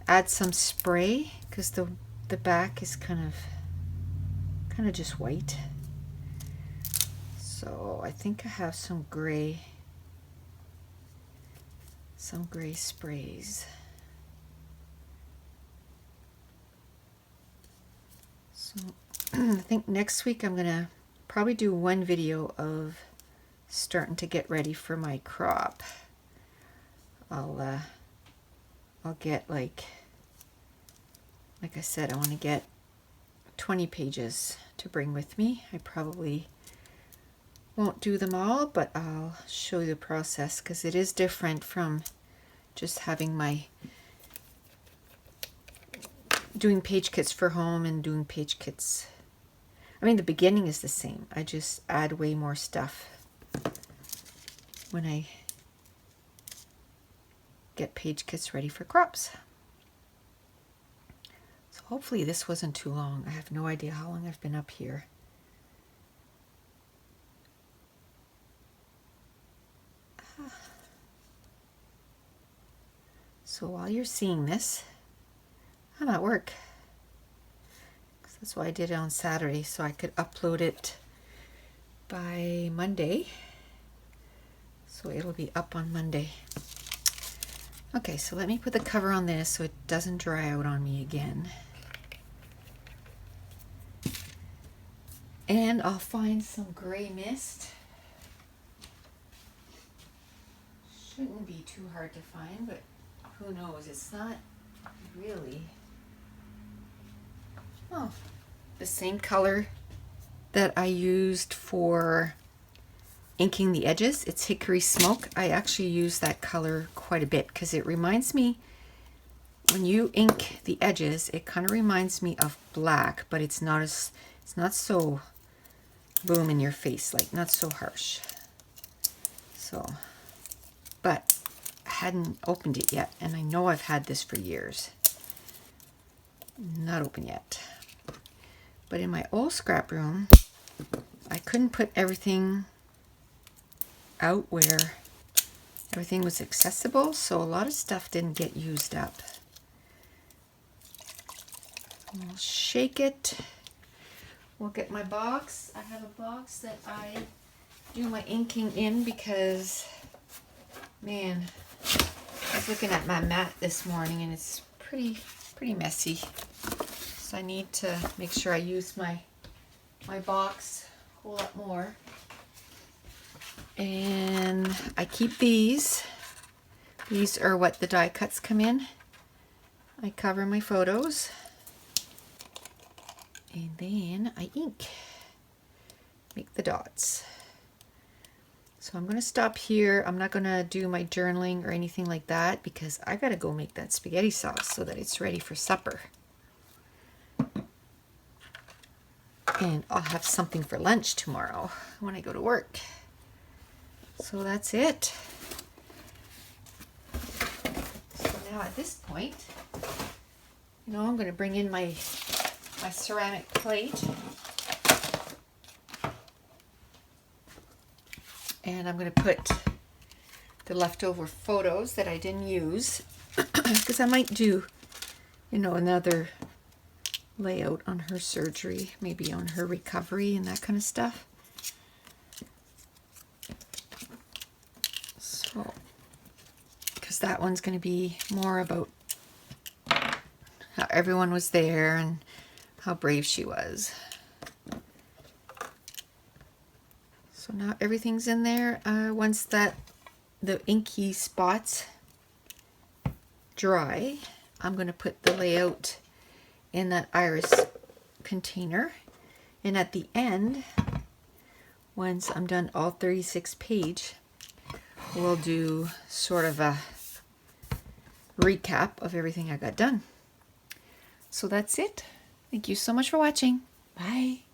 add some spray, because the back is kind of just white. So I think I have some gray sprays. So I think next week I'm gonna probably do one video of starting to get ready for my crop. I'll get like I said, I want to get 20 pages to bring with me. I probably won't do them all, but I'll show you the process, because it is different from just having doing page kits for home and doing page kits. I mean, the beginning is the same. I just add way more stuff when I get page kits ready for crops. So hopefully this wasn't too long. I have no idea how long I've been up here. So while you're seeing this, I'm at work. That's why I did it on Saturday, so I could upload it by Monday. So it'll be up on Monday. Okay, so let me put the cover on this so it doesn't dry out on me again. And I'll find some gray mist. Shouldn't be too hard to find, but who knows? It's not really. Oh, the same color that I used for inking the edges. It's Hickory Smoke. I actually use that color quite a bit because it reminds me, when you ink the edges, it kind of reminds me of black, but it's not so boom in your face, like not so harsh. So, but I hadn't opened it yet, and I know I've had this for years. Not open yet. But in my old scrap room, I couldn't put everything out where everything was accessible, so a lot of stuff didn't get used up. We'll shake it. We'll get my box. I have a box that I do my inking in because, man, I was looking at my mat this morning and it's pretty messy. So I need to make sure I use my box a whole lot more. And I keep these. These are what the die cuts come in. I cover my photos. And then I ink. Make the dots. So I'm going to stop here. I'm not going to do my journaling or anything like that because I got to go make that spaghetti sauce so that it's ready for supper. And I'll have something for lunch tomorrow when I go to work. So that's it. So now at this point, I'm going to bring in my ceramic plate. And I'm going to put the leftover photos that I didn't use because I might do, another layout on her surgery, maybe on her recovery and that kind of stuff. So, because that one's going to be more about how everyone was there and how brave she was. So now everything's in there. Once the inky spots dry, I'm going to put the layout in that iris container. And at the end, once I'm done all 36 page, we'll do sort of a recap of everything I got done. So that's it. Thank you so much for watching. Bye.